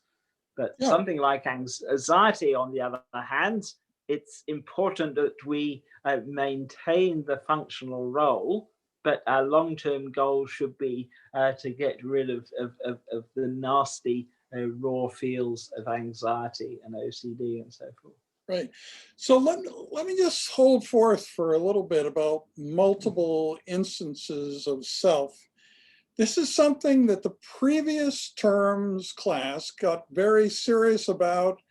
But something like anxiety, on the other hand, it's important that we maintain the functional role, but our long-term goal should be to get rid of the nasty raw feels of anxiety and OCD and so forth. Right. So let me just hold forth for a little bit about multiple instances of self. This is something that the previous term's class got very serious about,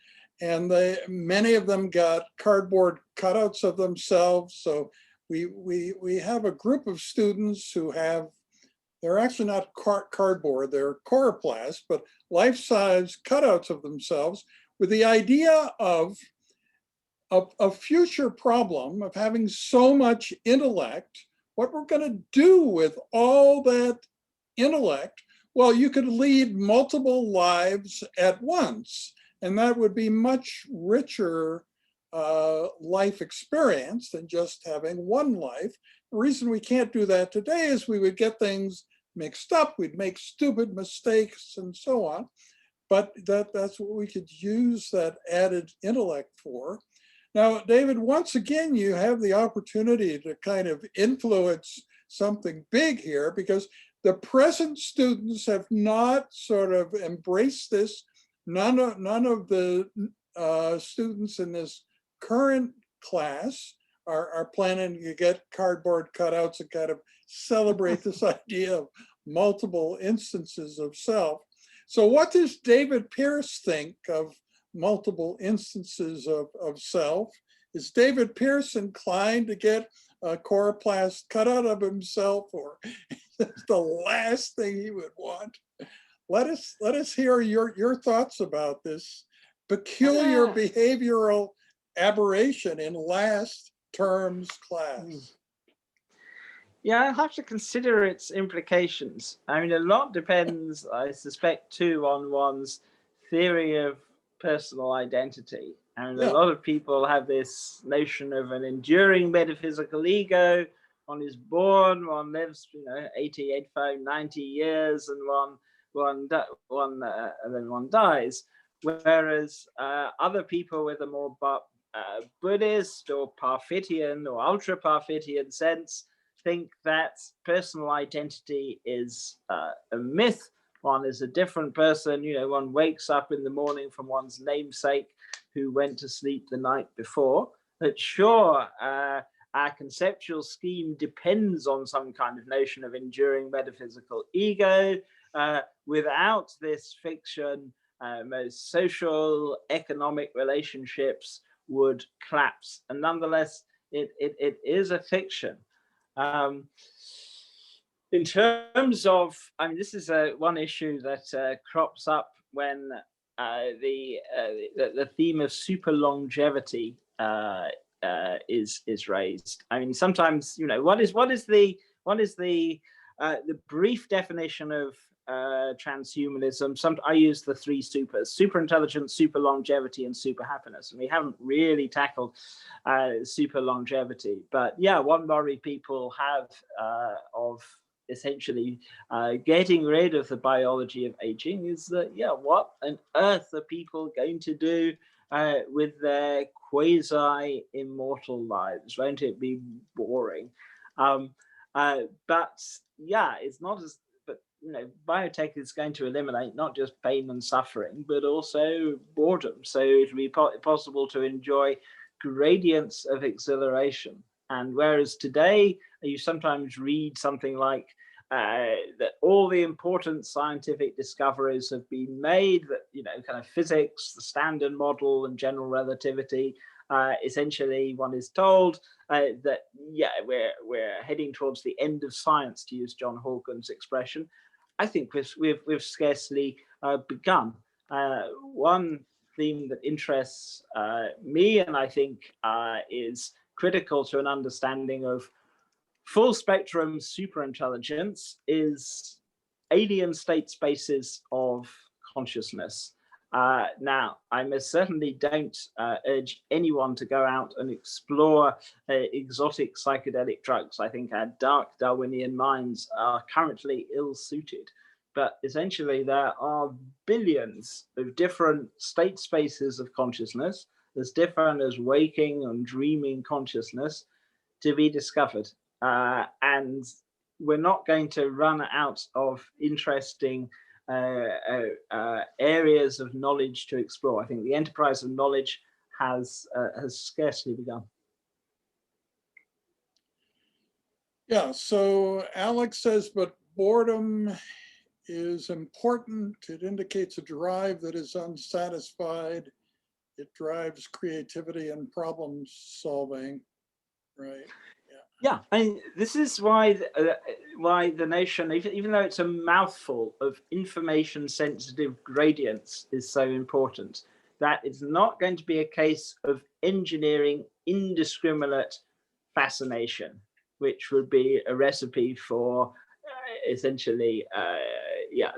and many of them got cardboard cutouts of themselves. So we have a group of students who they're actually not cardboard, they're coroplast, but life-size cutouts of themselves with the idea of a future problem of having so much intellect, what we're going to do with all that intellect. Well, you could lead multiple lives at once, and that would be much richer life experience than just having one life. The reason we can't do that today is we would get things mixed up, we'd make stupid mistakes and so on. But that's what we could use that added intellect for. Now, David, once again, you have the opportunity to kind of influence something big here, because the present students have not sort of embraced this. None of the students in this current class are planning to get cardboard cutouts and kind of celebrate this idea of multiple instances of self. So what does David Pearce think of multiple instances of self? Is David Pearce inclined to get a coroplast cutout of himself, or that's the last thing he would want? Let us hear your thoughts about this peculiar behavioral aberration in last term's class. Yeah, I have to consider its implications. I mean, a lot depends, I suspect, too, on one's theory of personal identity. And a lot of people have this notion of an enduring metaphysical ego. One is born, one lives, 80, 85, 90 years, and and then one dies. Whereas other people with a more Buddhist or Parfitian or ultra-Parfitian sense think that personal identity is a myth. One is a different person. One wakes up in the morning from one's namesake who went to sleep the night before. But sure, our conceptual scheme depends on some kind of notion of enduring metaphysical ego. Without this fiction, most social, economic relationships would collapse. And nonetheless, it is a fiction. In terms of, this is one issue that crops up when the theme of super longevity is raised. Sometimes, what is the brief definition of transhumanism? I use the three supers: super intelligence, super longevity, and super happiness. And we haven't really tackled super longevity. But yeah, one worry people have of essentially getting rid of the biology of aging is that, what on earth are people going to do with their quasi-immortal lives? Won't it be boring? But yeah, it's not as, but biotech is going to eliminate not just pain and suffering, but also boredom. So it'll be possible to enjoy gradients of exhilaration. And whereas today you sometimes read something like that all the important scientific discoveries have been made, that kind of physics, the Standard Model, and general relativity. Essentially, one is told that we're heading towards the end of science, to use John Hawken's expression. I think we've scarcely begun. One theme that interests me, and I think is critical to an understanding of full spectrum superintelligence, is alien state spaces of consciousness. Now, I most certainly don't urge anyone to go out and explore exotic psychedelic drugs. I think our dark Darwinian minds are currently ill-suited. But essentially, there are billions of different state spaces of consciousness, as different as waking and dreaming consciousness, to be discovered. And we're not going to run out of interesting areas of knowledge to explore. I think the enterprise of knowledge has scarcely begun. Yeah, so Alex says, but boredom is important. It indicates a drive that is unsatisfied. It drives creativity and problem solving, right? Yeah, this is why the notion, even though it's a mouthful of information-sensitive gradients, is so important. that it's not going to be a case of engineering indiscriminate fascination, which would be a recipe for essentially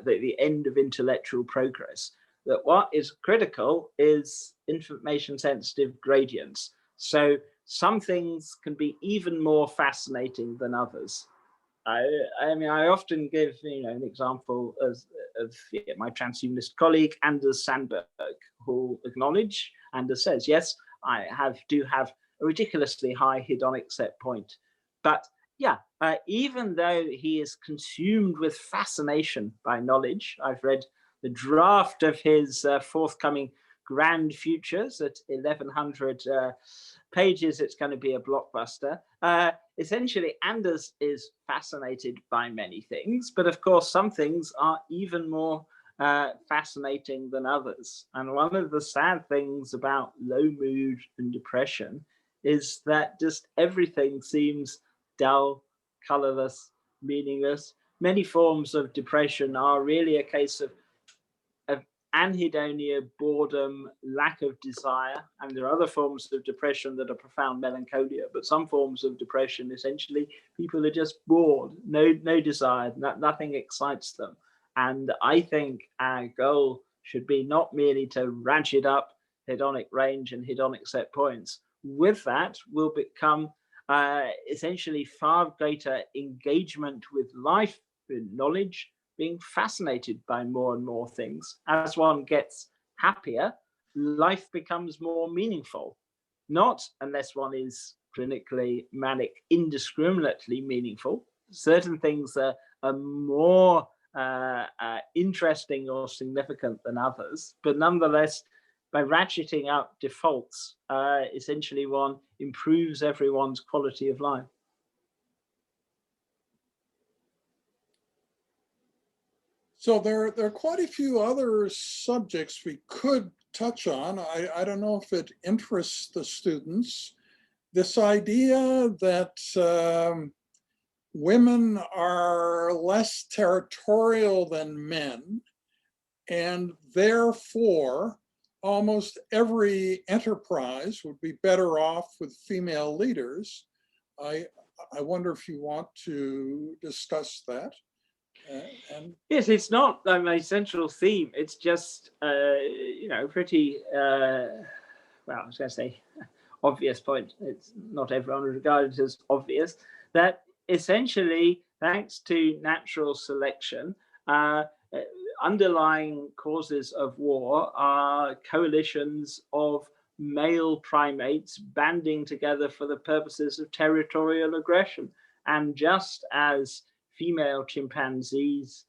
the end of intellectual progress. That what is critical is information sensitive gradients. So some things can be even more fascinating than others. I mean, I often give an example of my transhumanist colleague Anders Sandberg, who acknowledge, Anders says, yes, I do have a ridiculously high hedonic set point, but even though he is consumed with fascination by knowledge, I've read the draft of his forthcoming Grand Futures at 1,100 pages. It's going to be a blockbuster. Essentially, Anders is fascinated by many things, but of course, some things are even more fascinating than others. And one of the sad things about low mood and depression is that just everything seems dull, colorless, meaningless. Many forms of depression are really a case of anhedonia, boredom, lack of desire. And there are other forms of depression that are profound melancholia, but some forms of depression, essentially, people are just bored, no desire, nothing excites them. And I think our goal should be not merely to ratchet up hedonic range and hedonic set points. With that will become essentially far greater engagement with life, with knowledge, being fascinated by more and more things. As one gets happier, life becomes more meaningful. Not unless one is clinically manic, indiscriminately meaningful. Certain things are more interesting or significant than others, but nonetheless, by ratcheting up defaults, essentially one improves everyone's quality of life. So there are quite a few other subjects we could touch on. I don't know if it interests the students. This idea that women are less territorial than men, and therefore almost every enterprise would be better off with female leaders. I wonder if you want to discuss that. Yes, it's not my central theme. It's just, pretty, well, I was going to say obvious point. It's not everyone regards as obvious that essentially, thanks to natural selection, underlying causes of war are coalitions of male primates banding together for the purposes of territorial aggression. And just as female chimpanzees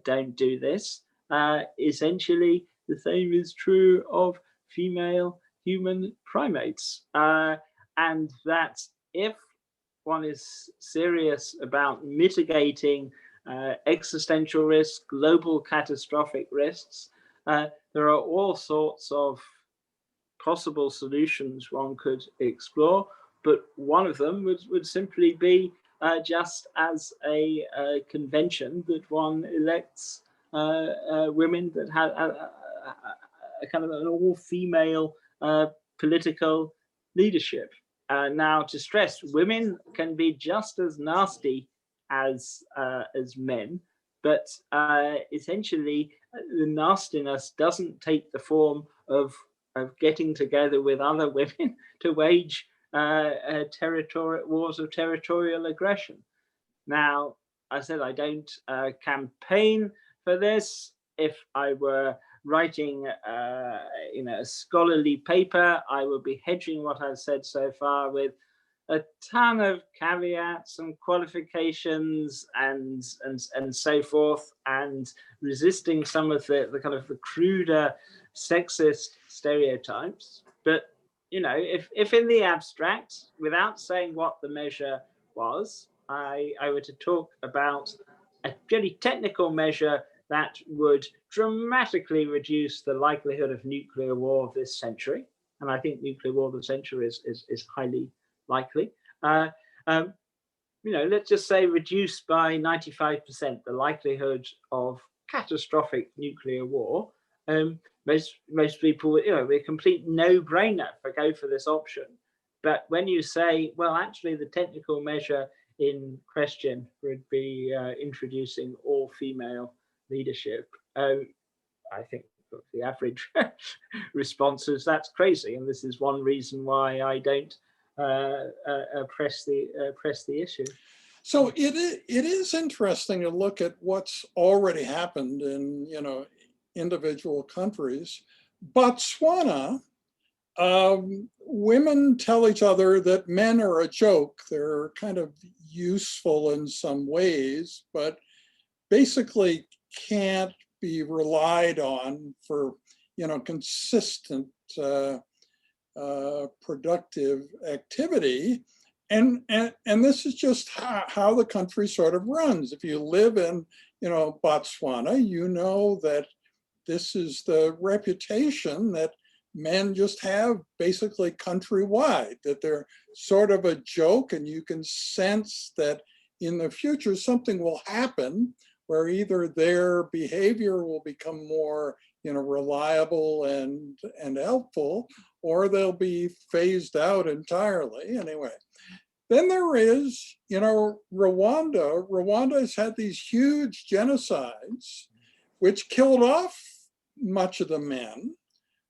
don't do this, essentially the same is true of female human primates. And that if one is serious about mitigating existential risk, global catastrophic risks, there are all sorts of possible solutions one could explore, but one of them would simply be just as a convention that one elects women that have a kind of an all-female political leadership. Now, to stress, women can be just as nasty as men, but essentially the nastiness doesn't take the form of getting together with other women to wage wars of territorial aggression. Now, I said I don't campaign for this. If I were writing a scholarly paper, I would be hedging what I've said so far with a ton of caveats and qualifications and so forth, and resisting some of the kind of the cruder sexist stereotypes. But if in the abstract, without saying what the measure was, I were to talk about a really technical measure that would dramatically reduce the likelihood of nuclear war of this century, and I think nuclear war of the century is highly likely. Let's just say reduce by 95% the likelihood of catastrophic nuclear war. Most people, you know, we're a complete no-brainer for go for this option. But when you say, well, actually, the technical measure in question would be introducing all female leadership, I think the average response is that's crazy, and this is one reason why I don't press the issue. So it is interesting to look at what's already happened in, you know, individual countries. Botswana, women tell each other that men are a joke. They're kind of useful in some ways, but basically can't be relied on for, you know, consistent productive activity. And this is just how the country sort of runs. If you live in, you know, Botswana, you know that this is the reputation that men just have basically countrywide, that they're sort of a joke, and you can sense that in the future something will happen where either their behavior will become more, you know, reliable and helpful, or they'll be phased out entirely. Anyway, then there is, you know, Rwanda. Rwanda has had these huge genocides, which killed off much of the men.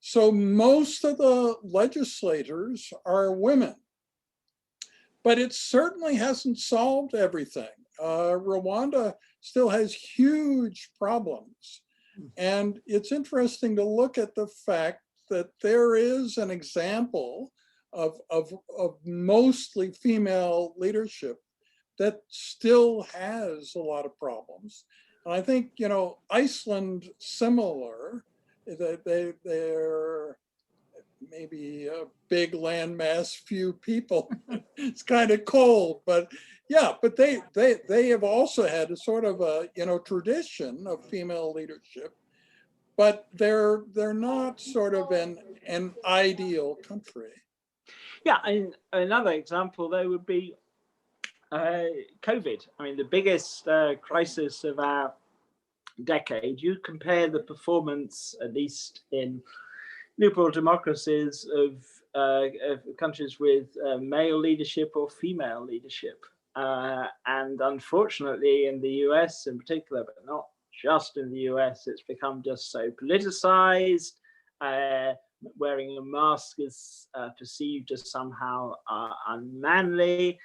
So most of the legislators are women, but it certainly hasn't solved everything. Rwanda still has huge problems. And it's interesting to look at the fact that there is an example of mostly female leadership that still has a lot of problems. And I think, you know, Iceland, similar, they're maybe a big landmass, few people. It's kind of cold, but yeah, but they have also had a sort of a, you know, tradition of female leadership, but they're not sort of an ideal country. Yeah, and another example though would be COVID. I mean, the biggest crisis of our decade. You compare the performance, at least in liberal democracies, of countries with male leadership or female leadership. And unfortunately, in the US in particular, but not just in the US, it's become just so politicized. Wearing a mask is perceived as somehow unmanly.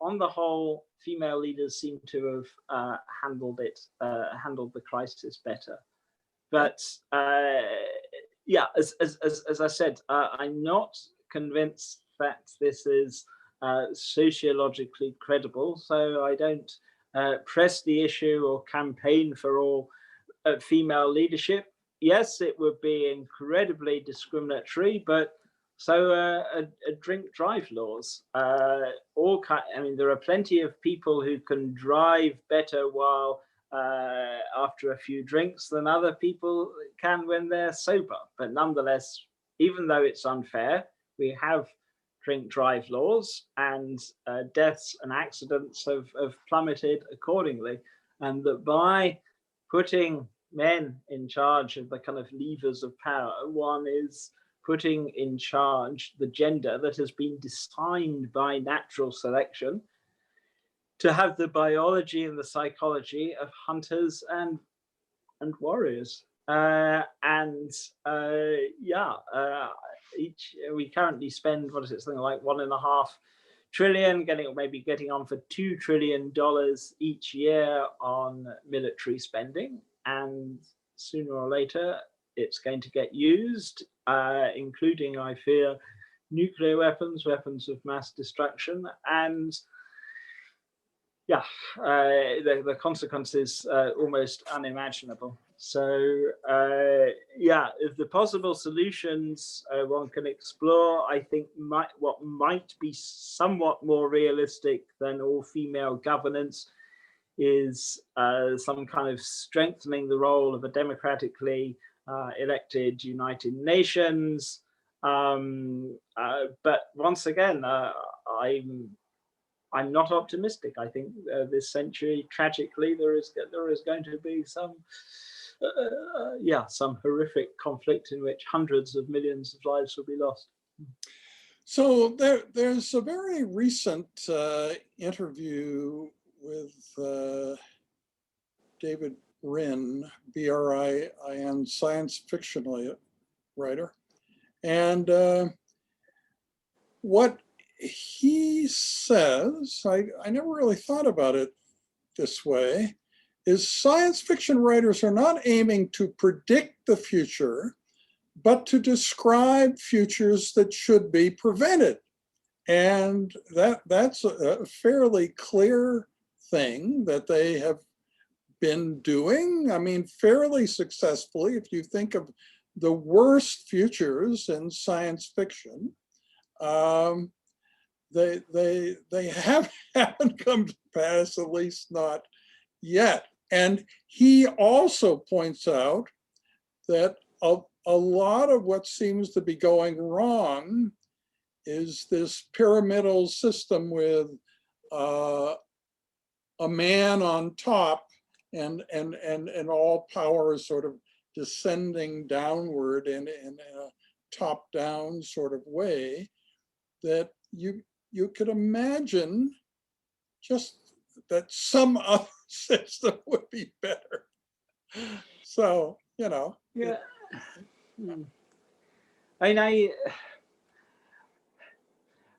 On the whole, female leaders seem to have handled the crisis better. But yeah, as I said, I'm not convinced that this is sociologically credible. So I don't press the issue or campaign for all female leadership. Yes, it would be incredibly discriminatory, but so drink drive laws. I mean, there are plenty of people who can drive better while after a few drinks than other people can when they're sober. But nonetheless, even though it's unfair, we have drink drive laws, and deaths and accidents have plummeted accordingly. And that by putting men in charge of the kind of levers of power, one is putting in charge the gender that has been designed by natural selection to have the biology and the psychology of hunters and warriors. We currently spend, what is it, something like $1.5 trillion, getting on for $2 trillion each year on military spending, and sooner or later it's going to get used, including, I fear, nuclear weapons, weapons of mass destruction, and yeah, the consequences almost unimaginable. So yeah, if the possible solutions one can explore, I think what might be somewhat more realistic than all-female governance is some kind of strengthening the role of a democratically elected United Nations. But once again, I'm not optimistic. I think this century, tragically, there is going to be some yeah, some horrific conflict in which hundreds of millions of lives will be lost. So there's a very recent interview with David Brin, B-R-I-N, science fiction writer. And what he says, I never really thought about it this way, is science fiction writers are not aiming to predict the future, but to describe futures that should be prevented. And that's a fairly clear thing that they have been doing. I mean, fairly successfully. If you think of the worst futures in science fiction, they haven't come to pass, at least not yet. And he also points out that a lot of what seems to be going wrong is this pyramidal system with a man on top and all power is sort of descending downward in a top-down sort of way, that you could imagine just that some other system would be better. So, you know. Yeah. I mean,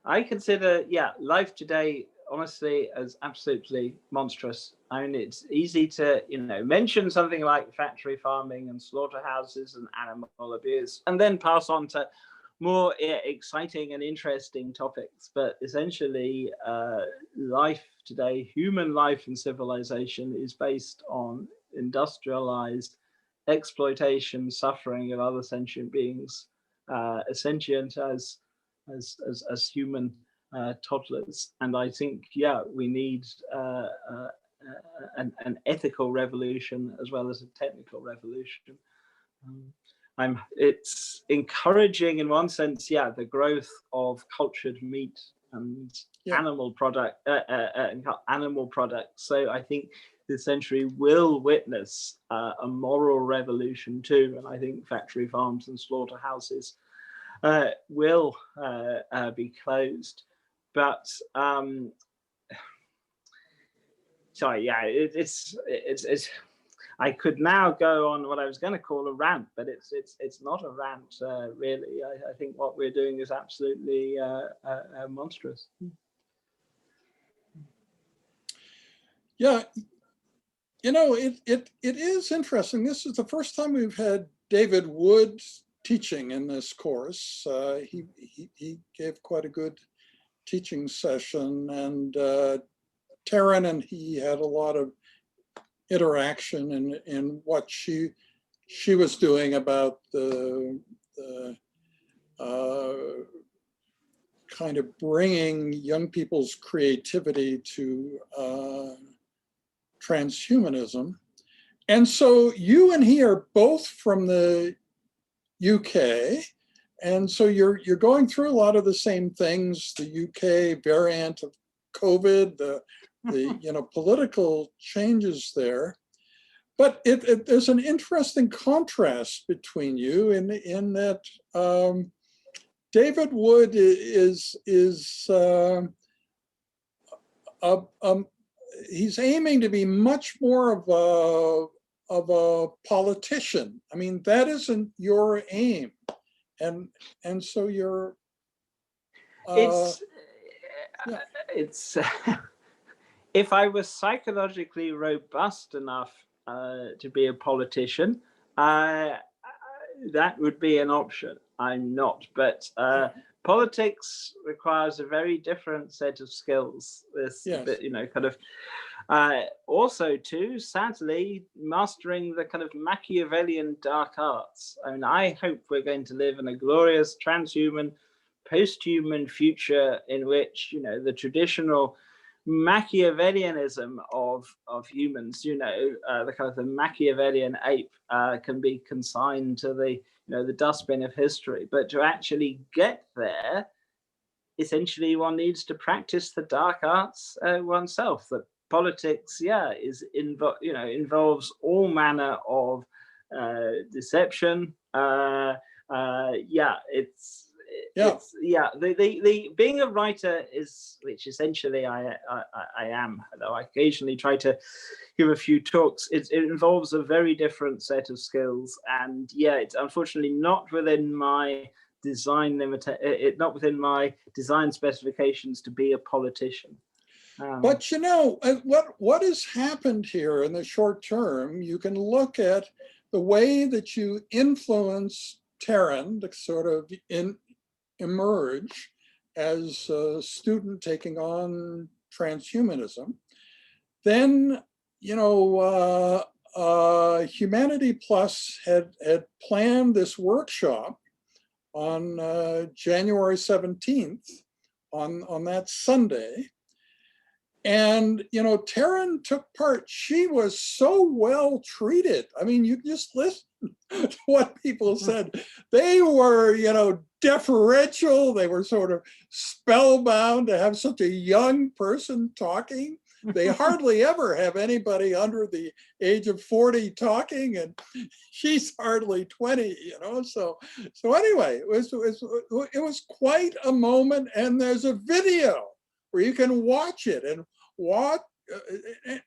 I consider, yeah, life today, honestly, as absolutely monstrous. I mean, it's easy to, you know, mention something like factory farming and slaughterhouses and animal abuse, and then pass on to more exciting and interesting topics. But essentially, life today, human life and civilization, is based on industrialized exploitation, suffering of other sentient beings, as sentient as human toddlers. And I think, yeah, we need an ethical revolution as well as a technical revolution. It's encouraging in one sense, yeah, the growth of cultured meat and animal products. So I think this century will witness a moral revolution too, and I think factory farms and slaughterhouses will be closed. But sorry, yeah, it's I could now go on what I was going to call a rant, but it's not a rant really. I think what we're doing is absolutely monstrous. Yeah, you know, it is interesting. This is the first time we've had David Wood teaching in this course. He gave quite a good teaching session, and Taryn and he had a lot of interaction in what she was doing about the kind of bringing young people's creativity to transhumanism. And so you and he are both from the UK, and so you're going through a lot of the same things, the UK variant of COVID, the you know, political changes there. But there's an interesting contrast between you in that David Wood is he's aiming to be much more of a politician. I mean, that isn't your aim, and so you're. It's if I was psychologically robust enough to be a politician, that would be an option. I'm not, but politics requires a very different set of skills. This, you know, kind of also too, sadly, mastering the kind of Machiavellian dark arts. I mean, I hope we're going to live in a glorious transhuman, post-human future in which, you know, the traditional Machiavellianism of humans, you know, the kind of the Machiavellian ape can be consigned to the, you know, the dustbin of history. But to actually get there, essentially one needs to practice the dark arts oneself. That politics, yeah, involves all manner of deception. Yeah, Yeah. the being a writer is, which essentially I am, though I occasionally try to give a few talks. It involves a very different set of skills, and yeah, it's unfortunately not within my not within my design specifications to be a politician. But you know, what has happened here in the short term, you can look at the way that you influence Terran to sort of emerge as a student taking on transhumanism. Then, you know, Humanity Plus had planned this workshop on January 17th, on that Sunday. And, you know, Terran took part. She was so well treated. I mean, you just listen to what people said. They were, you know, deferential. They were sort of spellbound to have such a young person talking. They hardly ever have anybody under the age of 40 talking, and she's hardly 20, you know. So anyway, it was quite a moment, and there's a video where you can watch it and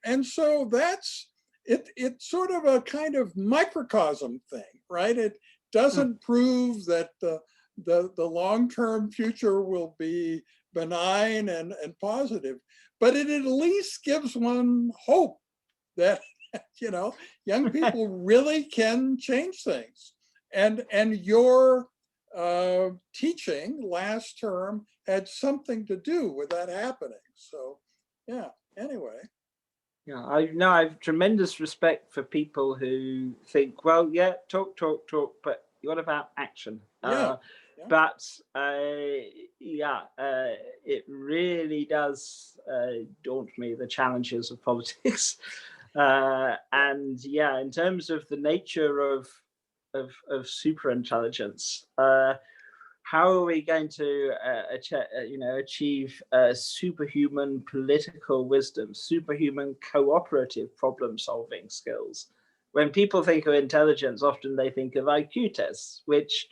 and so that's it. It's sort of a kind of microcosm thing, right? It doesn't prove that the long-term future will be benign and positive, but it at least gives one hope that, you know, young people really can change things. And your teaching last term had something to do with that happening. So, yeah, anyway. Yeah, I have tremendous respect for people who think, well, yeah, talk, but what about action? Yeah. But it really does daunt me, the challenges of politics. And yeah, in terms of the nature of superintelligence, how are we going to achieve superhuman political wisdom, superhuman cooperative problem solving skills? When people think of intelligence, often they think of IQ tests, which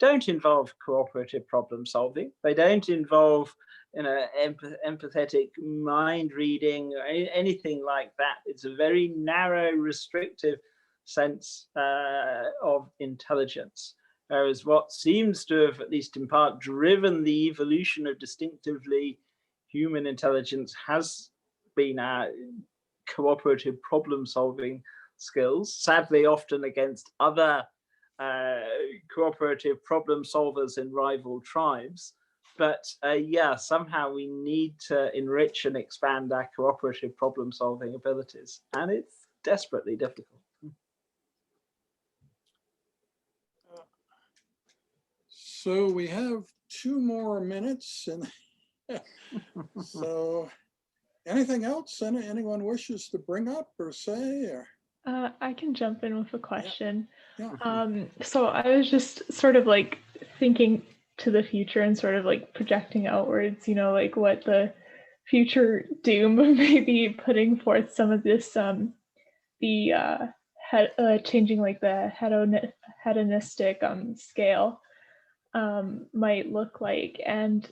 don't involve cooperative problem solving. They don't involve, you know, empathetic mind reading or anything like that. It's a very narrow, restrictive sense of intelligence. Whereas what seems to have, at least in part, driven the evolution of distinctively human intelligence has been our cooperative problem solving skills, sadly often against other cooperative problem solvers in rival tribes. But yeah, somehow we need to enrich and expand our cooperative problem solving abilities. And it's desperately difficult. So we have 2 more minutes, and so anything else anyone wishes to bring up or say? Or I can jump in with a question. yeah. So I was just sort of like thinking to the future and sort of like projecting outwards, you know, like what the future doom may be putting forth some of this, changing like the hedonistic scale might look like. And,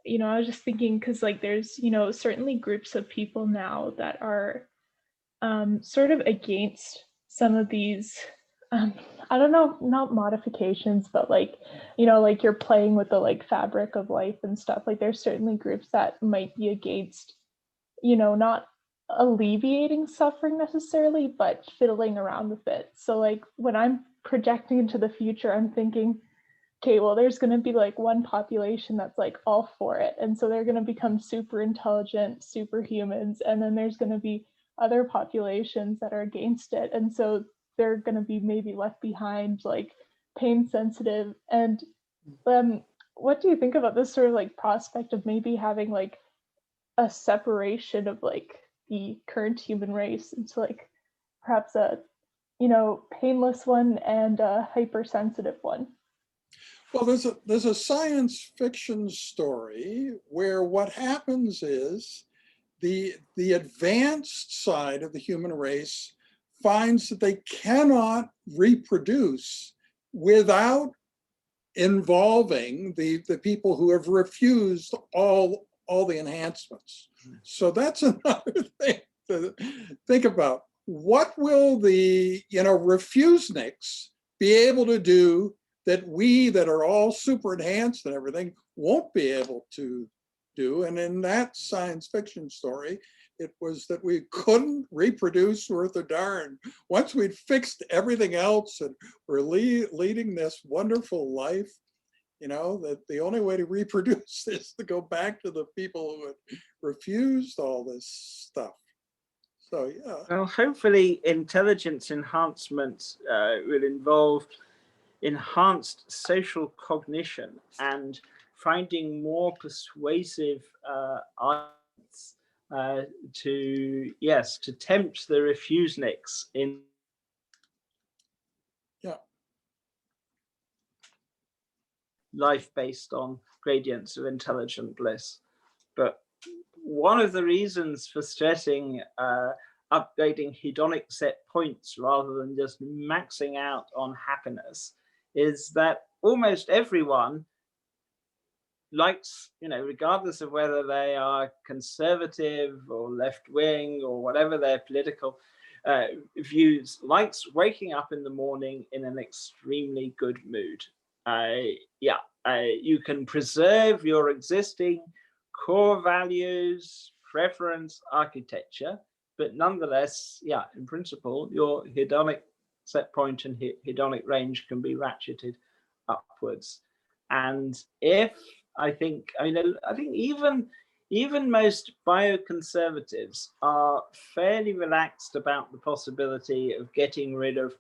you know, I was just thinking, because like there's, you know, certainly groups of people now that are sort of against some of these, I don't know, not modifications, but like, you know, like you're playing with the like fabric of life and stuff. Like there's certainly groups that might be against, you know, not alleviating suffering necessarily, but fiddling around with it. So like when I'm projecting into the future, I'm thinking, okay, well, there's going to be like one population that's like all for it. And so they're going to become super intelligent, superhumans. And then there's going to be other populations that are against it. And so they're going to be maybe left behind, like pain sensitive. And what do you think about this sort of like prospect of maybe having like a separation of like the current human race into like perhaps a, you know, painless one and a hypersensitive one? Well, there's a science fiction story where what happens is the advanced side of the human race finds that they cannot reproduce without involving the people who have refused all the enhancements. So that's another thing to think about. What will the refuseniks be able to do that we that are all super enhanced and everything won't be able to do? And in that science fiction story, it was that we couldn't reproduce worth a darn. Once we'd fixed everything else and we're leading this wonderful life, that the only way to reproduce is to go back to the people who had refused all this stuff. So, yeah. Well, hopefully intelligence enhancement will involve enhanced social cognition and finding more persuasive arguments to tempt the refuseniks in. Yeah. Life based on gradients of intelligent bliss. But one of the reasons for stressing upgrading hedonic set points rather than just maxing out on happiness is that almost everyone likes, regardless of whether they are conservative or left-wing or whatever their political views, likes waking up in the morning in an extremely good mood. You can preserve your existing core values, preference, architecture, but nonetheless, in principle, your hedonic set point and hedonic range can be ratcheted upwards. And I think even most bioconservatives are fairly relaxed about the possibility of getting rid of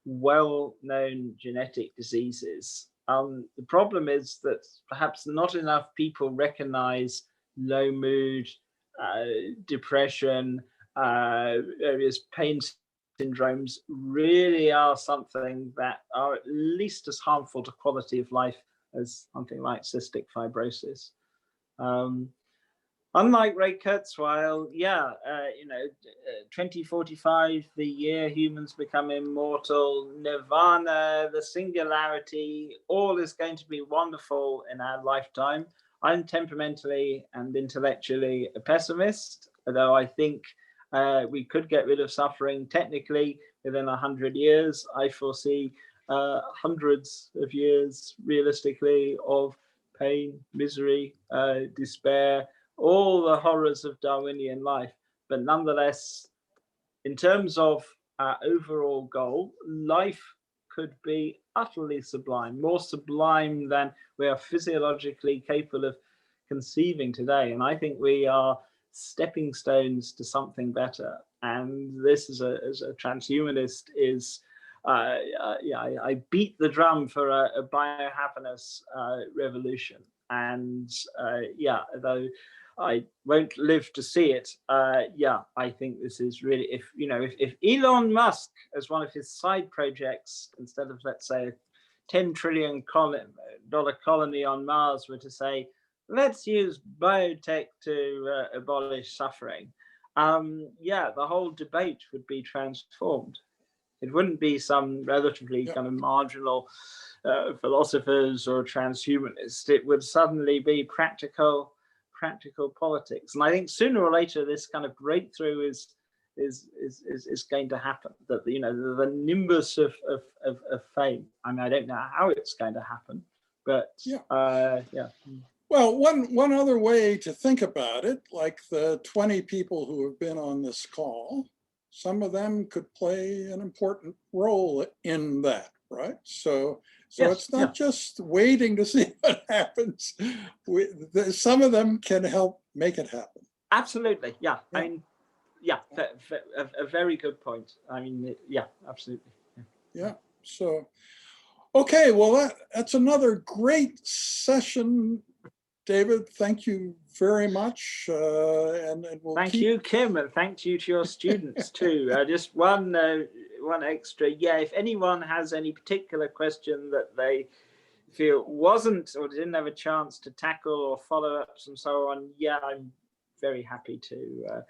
well-known genetic diseases. The problem is that perhaps not enough people recognize low mood, depression, various pain syndromes really are something that are at least as harmful to quality of life as something like cystic fibrosis. Unlike Ray Kurzweil, 2045, the year humans become immortal, nirvana, the singularity, all is going to be wonderful in our lifetime. I'm temperamentally and intellectually a pessimist, although I think we could get rid of suffering technically within 100 years. I foresee hundreds of years realistically of pain, misery, despair, all the horrors of Darwinian life. But nonetheless, in terms of our overall goal, life could be utterly sublime, more sublime than we are physiologically capable of conceiving today. And I think we are stepping stones to something better. And this, as a transhumanist, is I beat the drum for a biohappiness revolution. And though I won't live to see it, I think this is really, if Elon Musk, as one of his side projects, instead of, let's say, a $10 trillion colony on Mars, were to say, let's use biotech to abolish suffering, the whole debate would be transformed. It wouldn't be some relatively kind of marginal philosophers or transhumanists. It would suddenly be practical politics. And I think sooner or later this kind of breakthrough is going to happen. That the nimbus of fame. I mean, I don't know how it's going to happen, but Well, one other way to think about it, like the 20 people who have been on this call, some of them could play an important role in that, right? So it's not just waiting to see what happens. Some of them can help make it happen. Absolutely, yeah. I mean, a very good point. I mean, absolutely. Yeah. So, okay, well, that's another great session. David, thank you very much. And we'll thank you, Kim, and thank you to your students too. Just one extra. If anyone has any particular question that they feel wasn't or didn't have a chance to tackle or follow-ups and so on, I'm very happy to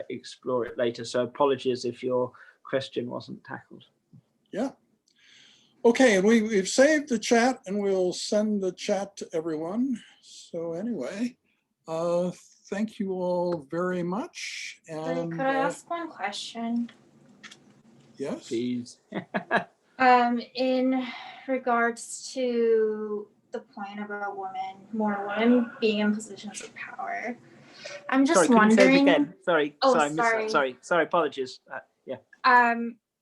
explore it later. So apologies if your question wasn't tackled. Yeah. Okay, and we've saved the chat and we'll send the chat to everyone. So anyway, thank you all very much. Sorry, And could I ask one question? yes. Please. In regards to the point about more women being in positions of power, I'm just Sorry, can you say it wondering. again? Sorry, Oh, sorry, I missed that. sorry. Sorry, apologies. Yeah.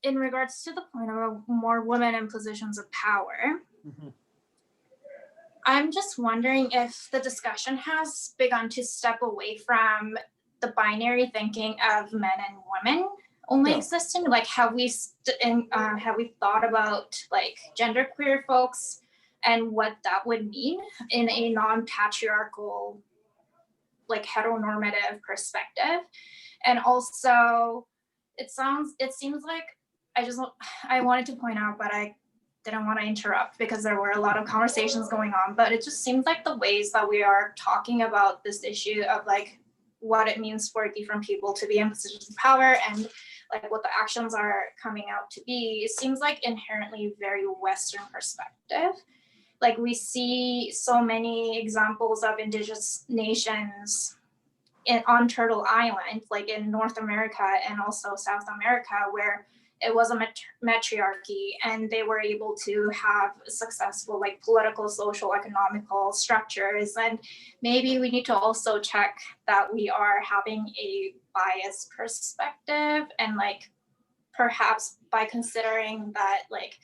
In regards to the point about more women in positions of power, Mhm. I'm just wondering if the discussion has begun to step away from the binary thinking of men and women only Yeah. existing. Like, have we thought about like genderqueer folks and what that would mean in a non-patriarchal, like heteronormative perspective? And also, it seems like I wanted to point out, but I didn't want to interrupt because there were a lot of conversations going on, but it just seems like the ways that we are talking about this issue of like what it means for different people to be in positions of power and like what the actions are coming out to be, it seems like inherently very Western perspective. Like we see so many examples of indigenous nations on Turtle Island, like in North America and also South America, where it was a matriarchy and they were able to have successful like political, social, economical structures. And maybe we need to also check that we are having a biased perspective, and like perhaps by considering that like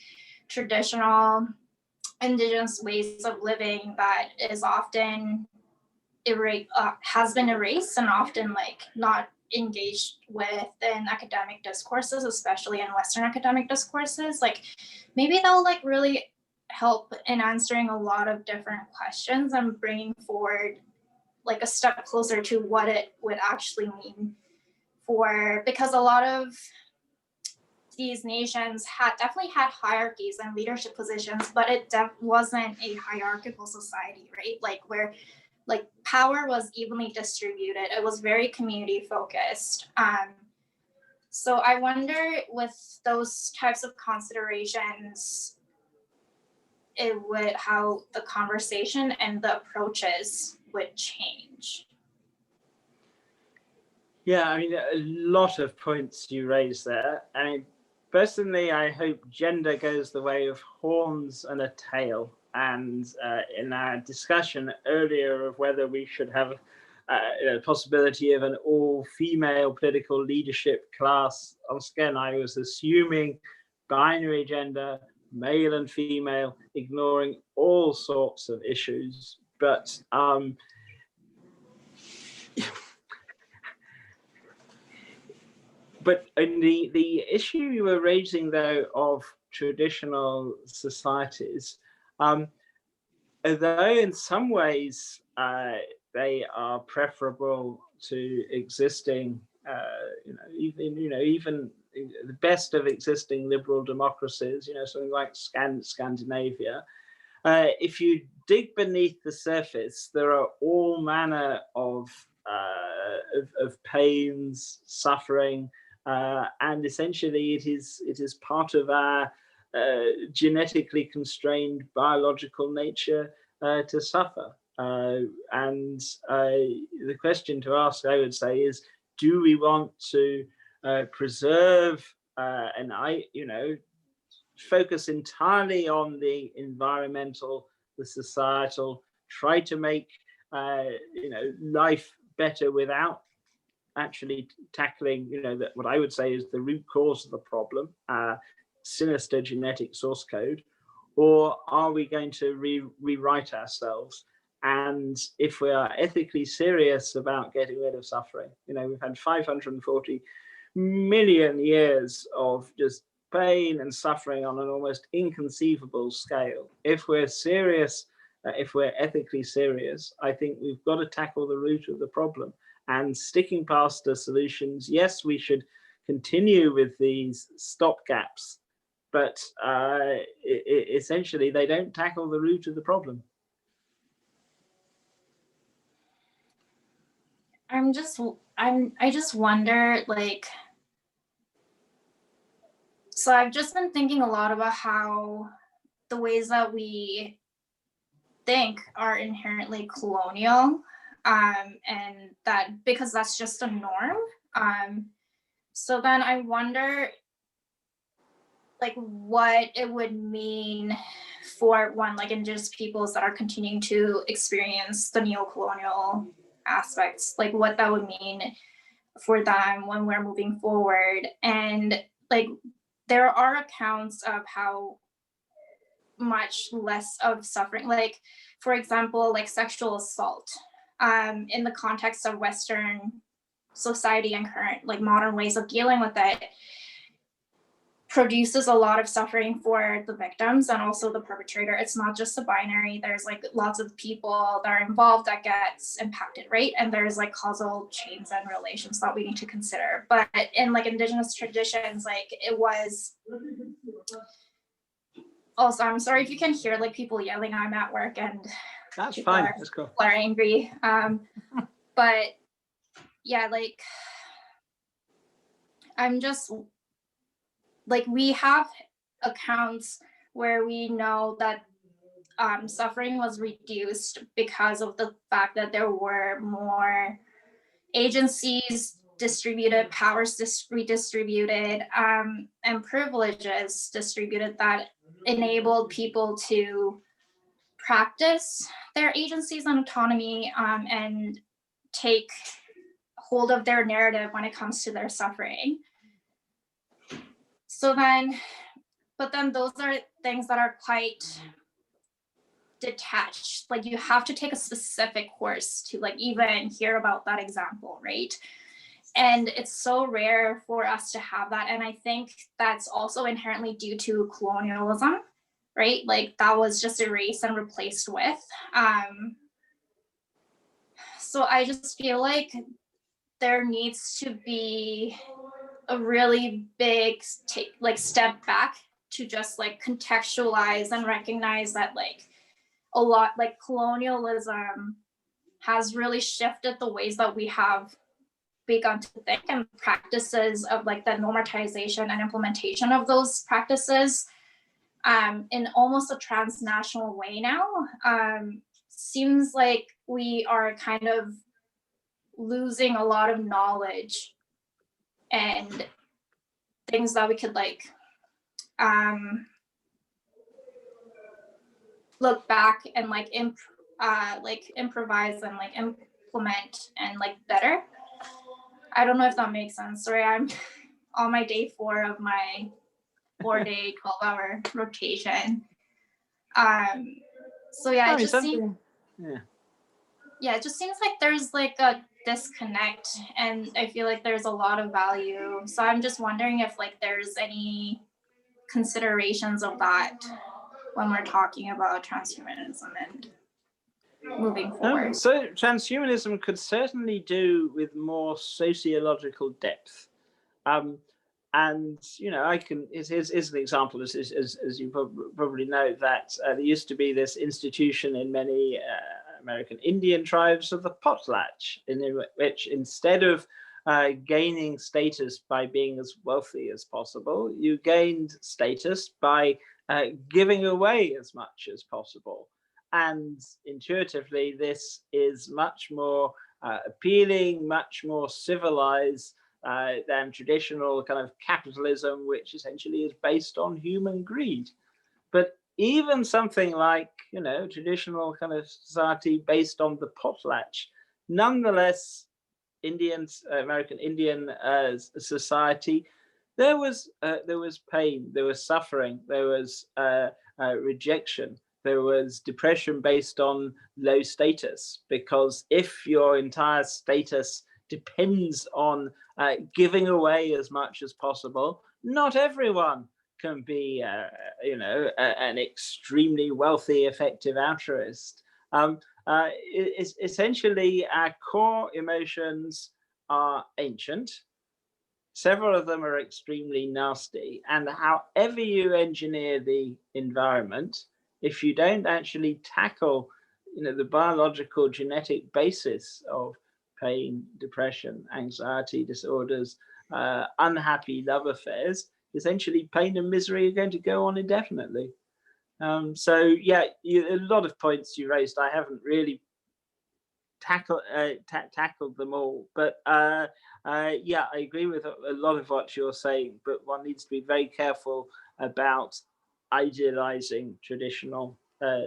traditional indigenous ways of living that is often has been erased and often like not engaged with in academic discourses, especially in Western academic discourses, like maybe that'll like really help in answering a lot of different questions and bringing forward like a step closer to what it would actually mean for, because a lot of these nations definitely had hierarchies and leadership positions, but it wasn't a hierarchical society, right? Like where like power was evenly distributed. It was very community focused. So I wonder with those types of considerations, how the conversation and the approaches would change. Yeah, I mean, a lot of points you raised there. I mean, personally, I hope gender goes the way of horns and a tail. And in our discussion earlier of whether we should have a possibility of an all-female political leadership class, once again, I was assuming binary gender, male and female, ignoring all sorts of issues. But but in the issue you were raising, though, of traditional societies, although in some ways they are preferable to existing, even the best of existing liberal democracies, something like Scandinavia. If you dig beneath the surface, there are all manner of pains, suffering, and essentially it is part of our genetically constrained biological nature to suffer. And the question to ask, I would say, is: do we want to preserve and focus entirely on the environmental, the societal, try to make life better without actually tackling what I would say is the root cause of the problem, sinister genetic source code? Or are we going to rewrite ourselves? And if we are ethically serious about getting rid of suffering, we've had 540 million years of just pain and suffering on an almost inconceivable scale. If we're serious, if we're ethically serious, I think we've got to tackle the root of the problem. And sticking past the solutions, yes, we should continue with these stopgaps, but essentially they don't tackle the root of the problem. I just wonder, like, So I've just been thinking a lot about how the ways that we think are inherently colonial, and that because that's just a norm. So then I wonder like what it would mean for one, like indigenous peoples that are continuing to experience the neo-colonial aspects, like what that would mean for them when we're moving forward. And like there are accounts of how much less of suffering, like for example, like sexual assault, in the context of Western society and current like modern ways of dealing with it, produces a lot of suffering for the victims and also the perpetrator. It's not just a binary. There's like lots of people that are involved that gets impacted, right? And there's like causal chains and relations that we need to consider. But in like indigenous traditions, like it was also, I'm sorry if you can hear like people yelling. I'm at work and That's people fine. are, That's cool. people are angry. But yeah, like I'm just like we have accounts where we know that suffering was reduced because of the fact that there were more agencies distributed, powers redistributed, and privileges distributed that enabled people to practice their agencies and autonomy, and take hold of their narrative when it comes to their suffering. So then, but then those are things that are quite detached. Like you have to take a specific course to like even hear about that example, right? And it's so rare for us to have that. And I think that's also inherently due to colonialism, right? Like that was just erased and replaced with. So I just feel like there needs to be a really big step back to just like contextualize and recognize that like a lot like colonialism has really shifted the ways that we have begun to think, and practices of like the normatization and implementation of those practices in almost a transnational way now. Seems like we are kind of losing a lot of knowledge and things that we could like look back and like improvise and like implement and like better. I don't know if that makes sense. Sorry, I'm on my day 4 of my 4-day 12-hour rotation. So yeah, it just seems it just seems like there's like a disconnect, and I feel like there's a lot of value. So I'm just wondering if like there's any considerations of that when we're talking about transhumanism and moving forward. So transhumanism could certainly do with more sociological depth. And I can. Here's an example, as you probably know, that there used to be this institution in many American Indian tribes of the potlatch, in which instead of gaining status by being as wealthy as possible, you gained status by giving away as much as possible. And intuitively, this is much more appealing, much more civilized than traditional kind of capitalism, which essentially is based on human greed. But even something like, traditional kind of society based on the potlatch, nonetheless, American Indian society, there was pain, there was suffering, there was rejection, there was depression based on low status, because if your entire status depends on giving away as much as possible, not everyone can be, an extremely wealthy, effective altruist. Essentially, our core emotions are ancient. Several of them are extremely nasty. And however you engineer the environment, if you don't actually tackle, the biological genetic basis of pain, depression, anxiety disorders, unhappy love affairs, essentially pain and misery are going to go on indefinitely. So yeah, a lot of points you raised, I haven't really tackled them all, but yeah, I agree with a lot of what you're saying, but one needs to be very careful about idealizing traditional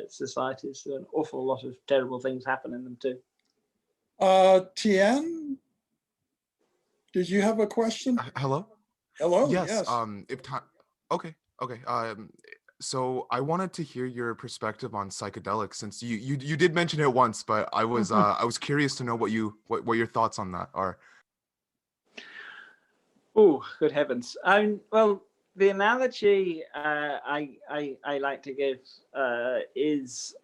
societies. An awful lot of terrible things happen in them too. Tien, did you have a question? Hello? Hello, Yes, yes. if time, okay. So I wanted to hear your perspective on psychedelics, since you did mention it once, but I was curious to know what your thoughts on that are. Oh, good heavens. Well, the analogy I like to give is,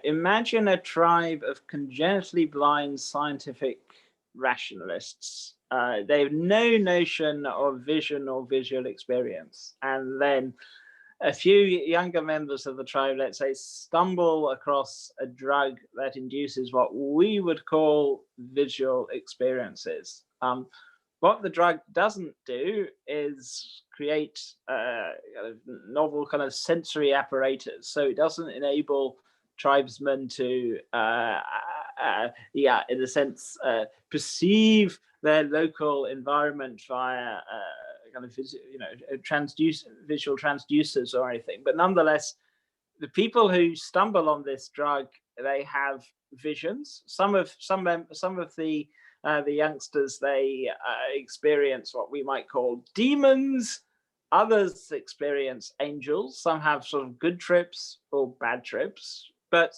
imagine a tribe of congenitally blind scientific rationalists. They have no notion of vision or visual experience. And then a few younger members of the tribe, let's say, stumble across a drug that induces what we would call visual experiences. What the drug doesn't do is create a novel kind of sensory apparatus. So it doesn't enable tribesmen to, in a sense, perceive their local environment via kind of, visual transducers or anything. But nonetheless, the people who stumble on this drug, they have visions. Some of the youngsters, they experience what we might call demons. Others experience angels. Some have sort of good trips or bad trips, but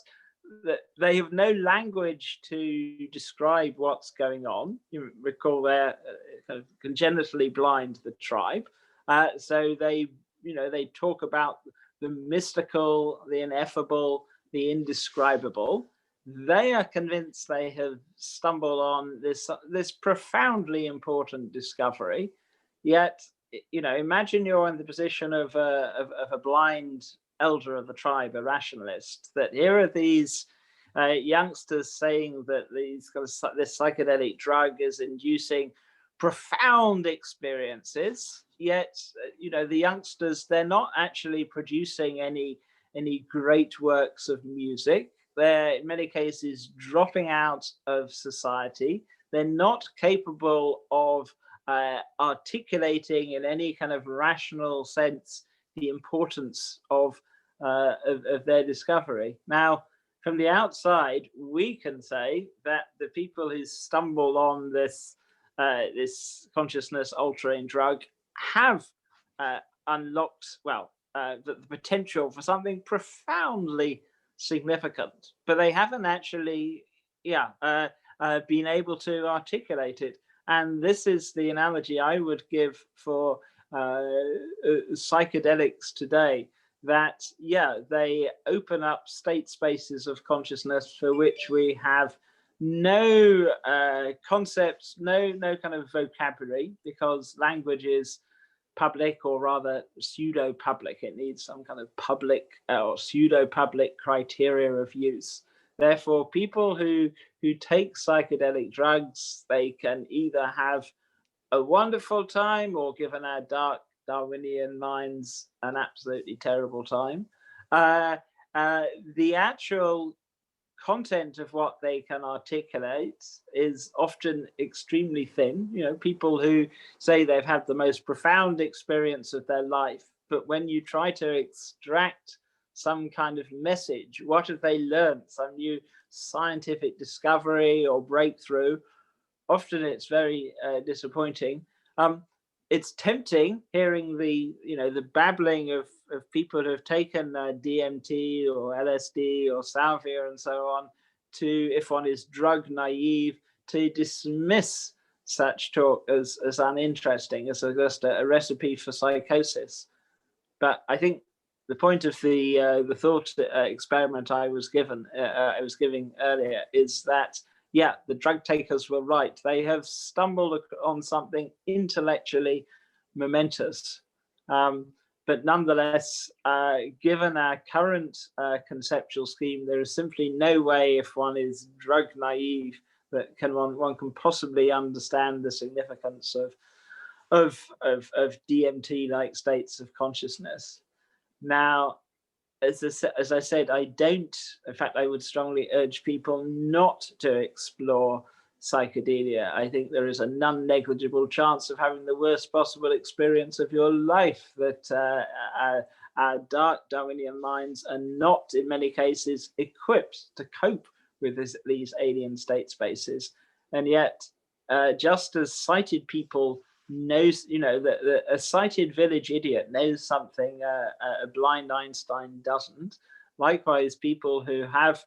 they have no language to describe what's going on. You recall they're kind of congenitally blind, the tribe. So they talk about the mystical, the ineffable, the indescribable. They are convinced they have stumbled on this profoundly important discovery. Yet, imagine you're in the position of a blind elder of the tribe, a rationalist, that here are these youngsters saying that this psychedelic drug is inducing profound experiences. Yet, the youngsters, they're not actually producing any great works of music. They're in many cases dropping out of society. They're not capable of articulating in any kind of rational sense the importance of their discovery. Now, from the outside, we can say that the people who stumble on this consciousness altering drug have unlocked, the potential for something profoundly significant, but they haven't actually been able to articulate it. And this is the analogy I would give for psychedelics today, that they open up state spaces of consciousness for which we have no concepts, no kind of vocabulary, because language is public, or rather pseudo-public. It needs some kind of public or pseudo-public criteria of use. Therefore, people who take psychedelic drugs, they can either have a wonderful time, or, given our dark Darwinian minds, an absolutely terrible time. The actual content of what they can articulate is often extremely thin. People who say they've had the most profound experience of their life, but when you try to extract some kind of message, what have they learned? Some new scientific discovery or breakthrough? Often it's very disappointing. It's tempting hearing the babbling of people who have taken DMT or LSD or salvia and so on, to, if one is drug naive, to dismiss such talk as uninteresting, as just a recipe for psychosis. But I think the point of the thought experiment I was giving earlier is that, the drug takers were right. They have stumbled on something intellectually momentous. But nonetheless, given our current conceptual scheme, there is simply no way, if one is drug naive, that one can possibly understand the significance of DMT-like states of consciousness. Now, as I said, I don't, in fact, I would strongly urge people not to explore psychedelia. I think there is a non-negligible chance of having the worst possible experience of your life, that our dark Darwinian minds are not, in many cases, equipped to cope with these alien state spaces. And yet, just as sighted people knows, that a sighted village idiot knows something a blind Einstein doesn't. Likewise, people who have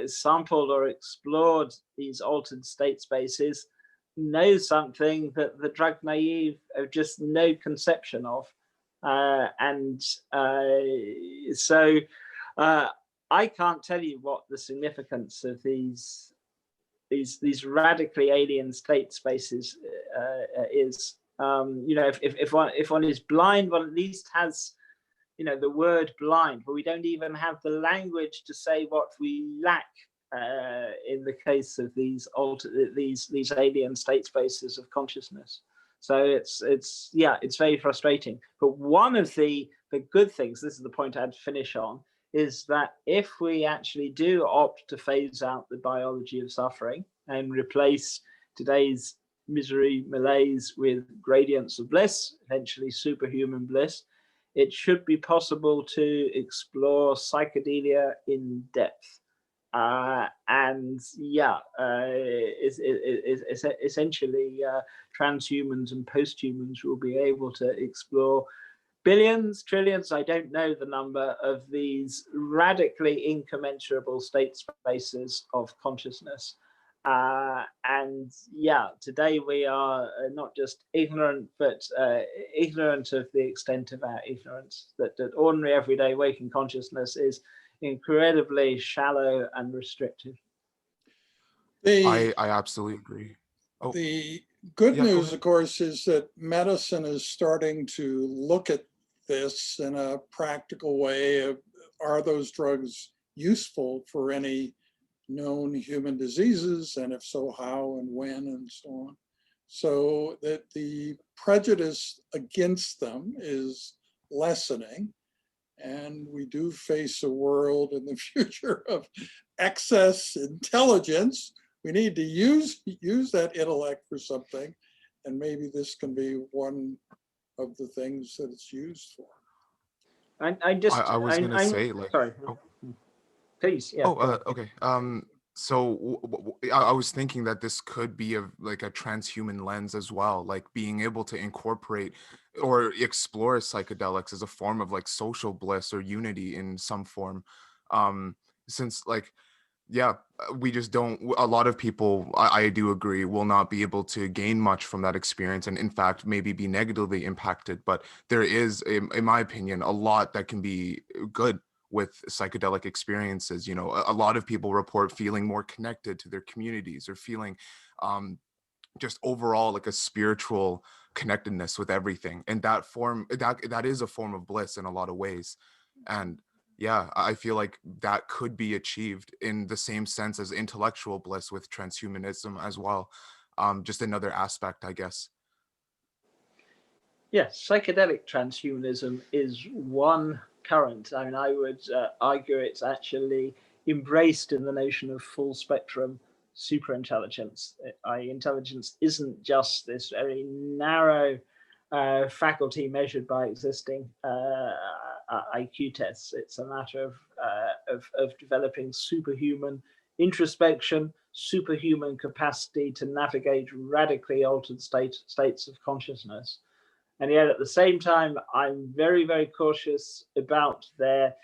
sampled or explored these altered state spaces know something that the drug naive have just no conception of. So I can't tell you what the significance of these radically alien state spaces is. If one is blind, one at least has, the word blind, but we don't even have the language to say what we lack in the case of these alien state spaces of consciousness. So it's very frustrating. But one of the good things, this is the point I'd finish on, is that if we actually do opt to phase out the biology of suffering and replace today's misery, malaise with gradients of bliss, eventually superhuman bliss, it should be possible to explore psychedelia in depth. Essentially, transhumans and posthumans will be able to explore billions, trillions, I don't know the number, of these radically incommensurable state spaces of consciousness. Today we are not just ignorant, but ignorant of the extent of our ignorance, that ordinary everyday waking consciousness is incredibly shallow and restrictive. I absolutely agree. Oh, the good yeah, go news, ahead. of course, is that medicine is starting to look at this in a practical way of, are those drugs useful for any known human diseases, and if so, how and when, and so on, so that the prejudice against them is lessening. And we do face a world in the future of excess intelligence. We need to use that intellect for something, and maybe this can be one of the things that it's used for. I was gonna say, like, sorry. oh. Please, yeah. Okay. So I was thinking that this could be a transhuman lens as well, like being able to incorporate or explore psychedelics as a form of like social bliss or unity in some form. Since we just don't, a lot of people, I do agree, will not be able to gain much from that experience, and in fact maybe be negatively impacted. But there is, in my opinion, a lot that can be good with psychedelic experiences. A lot of people report feeling more connected to their communities, or feeling just overall like a spiritual connectedness with everything, and that is a form of bliss in a lot of ways. And yeah, I feel like that could be achieved in the same sense as intellectual bliss with transhumanism as well. Just another aspect, I guess. Yes, psychedelic transhumanism is one current. I mean, I would argue it's actually embraced in the notion of full spectrum superintelligence. Intelligence isn't just this very narrow faculty measured by existing IQ tests. It's a matter of developing superhuman introspection, superhuman capacity to navigate radically altered states of consciousness. And yet at the same time, I'm very, very cautious about their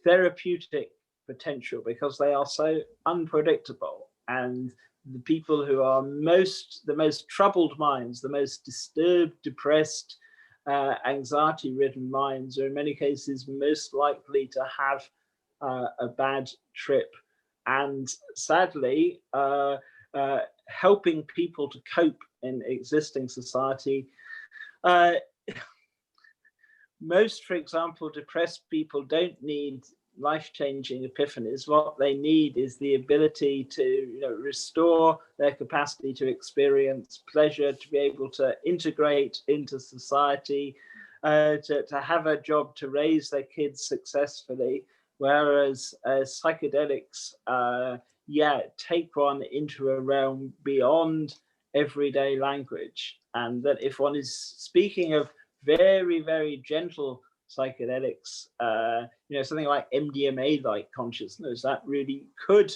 therapeutic potential, because they are so unpredictable. And the people who are the most troubled minds, the most disturbed, depressed, anxiety-ridden minds are in many cases most likely to have a bad trip. And sadly, helping people to cope in existing society, most, for example, depressed people don't need life-changing epiphanies. What they need is the ability to restore their capacity to experience pleasure, to be able to integrate into society, to have a job, to raise their kids successfully. Whereas psychedelics, take one into a realm beyond everyday language. And that if one is speaking of very, very gentle psychedelics, something like MDMA-like consciousness, that really could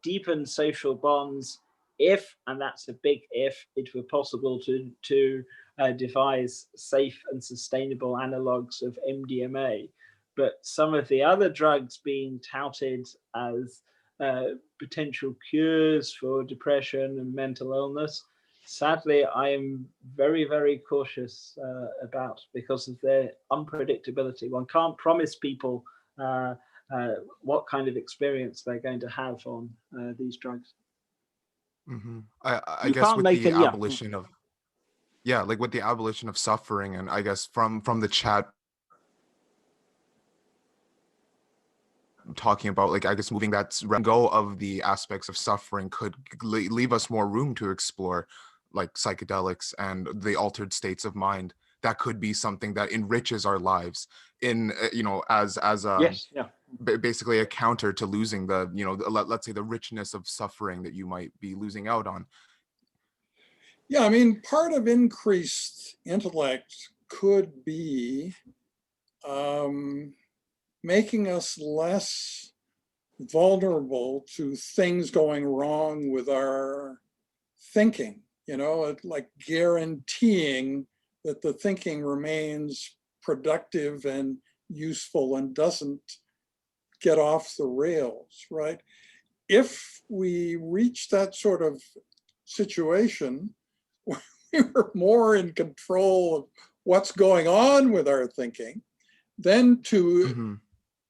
deepen social bonds if, and that's a big if, it were possible to devise safe and sustainable analogs of MDMA. But some of the other drugs being touted as potential cures for depression and mental illness, sadly, I am very, very cautious about, because of their unpredictability. One can't promise people what kind of experience they're going to have on these drugs. Mm-hmm. I You guess can't with make the it, yeah. abolition of like with the abolition of suffering, and I guess from the chat talking about, like, I guess moving that go of the aspects of suffering could leave us more room to explore like psychedelics and the altered states of mind. That could be something that enriches our lives in as Yes, yeah. basically a counter to losing the let's say the richness of suffering that you might be losing out on. Yeah, I mean, part of increased intellect could be making us less vulnerable to things going wrong with our thinking, like guaranteeing that the thinking remains productive and useful and doesn't get off the rails, right? If we reach that sort of situation, we were more in control of what's going on with our thinking, then to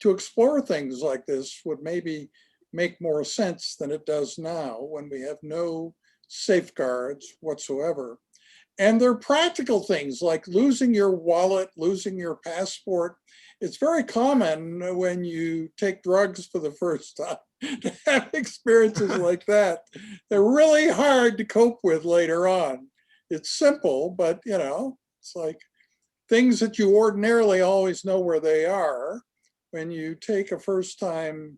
explore things like this would maybe make more sense than it does now, when we have no safeguards whatsoever. And they're practical things like losing your wallet, losing your passport. It's very common when you take drugs for the first time to have experiences like that. They're really hard to cope with later on. It's simple, but it's like things that you ordinarily always know where they are. When you take a first time,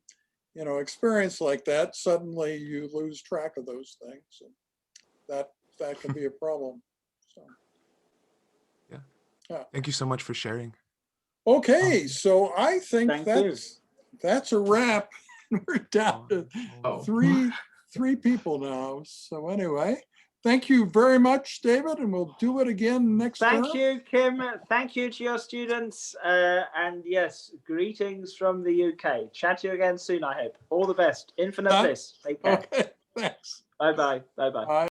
experience like that, suddenly you lose track of those things. And that can be a problem. So, yeah. Thank you so much for sharing. Okay, so I think Thank that's a wrap. We're down to three people now. So anyway, thank you very much, David, and we'll do it again next term. Thank you, Kim. Thank you to your students. And yes, greetings from the UK. Chat to you again soon, I hope. All the best. Infinite bliss. Take care. Okay, thanks. Bye-bye. Bye-bye. Bye.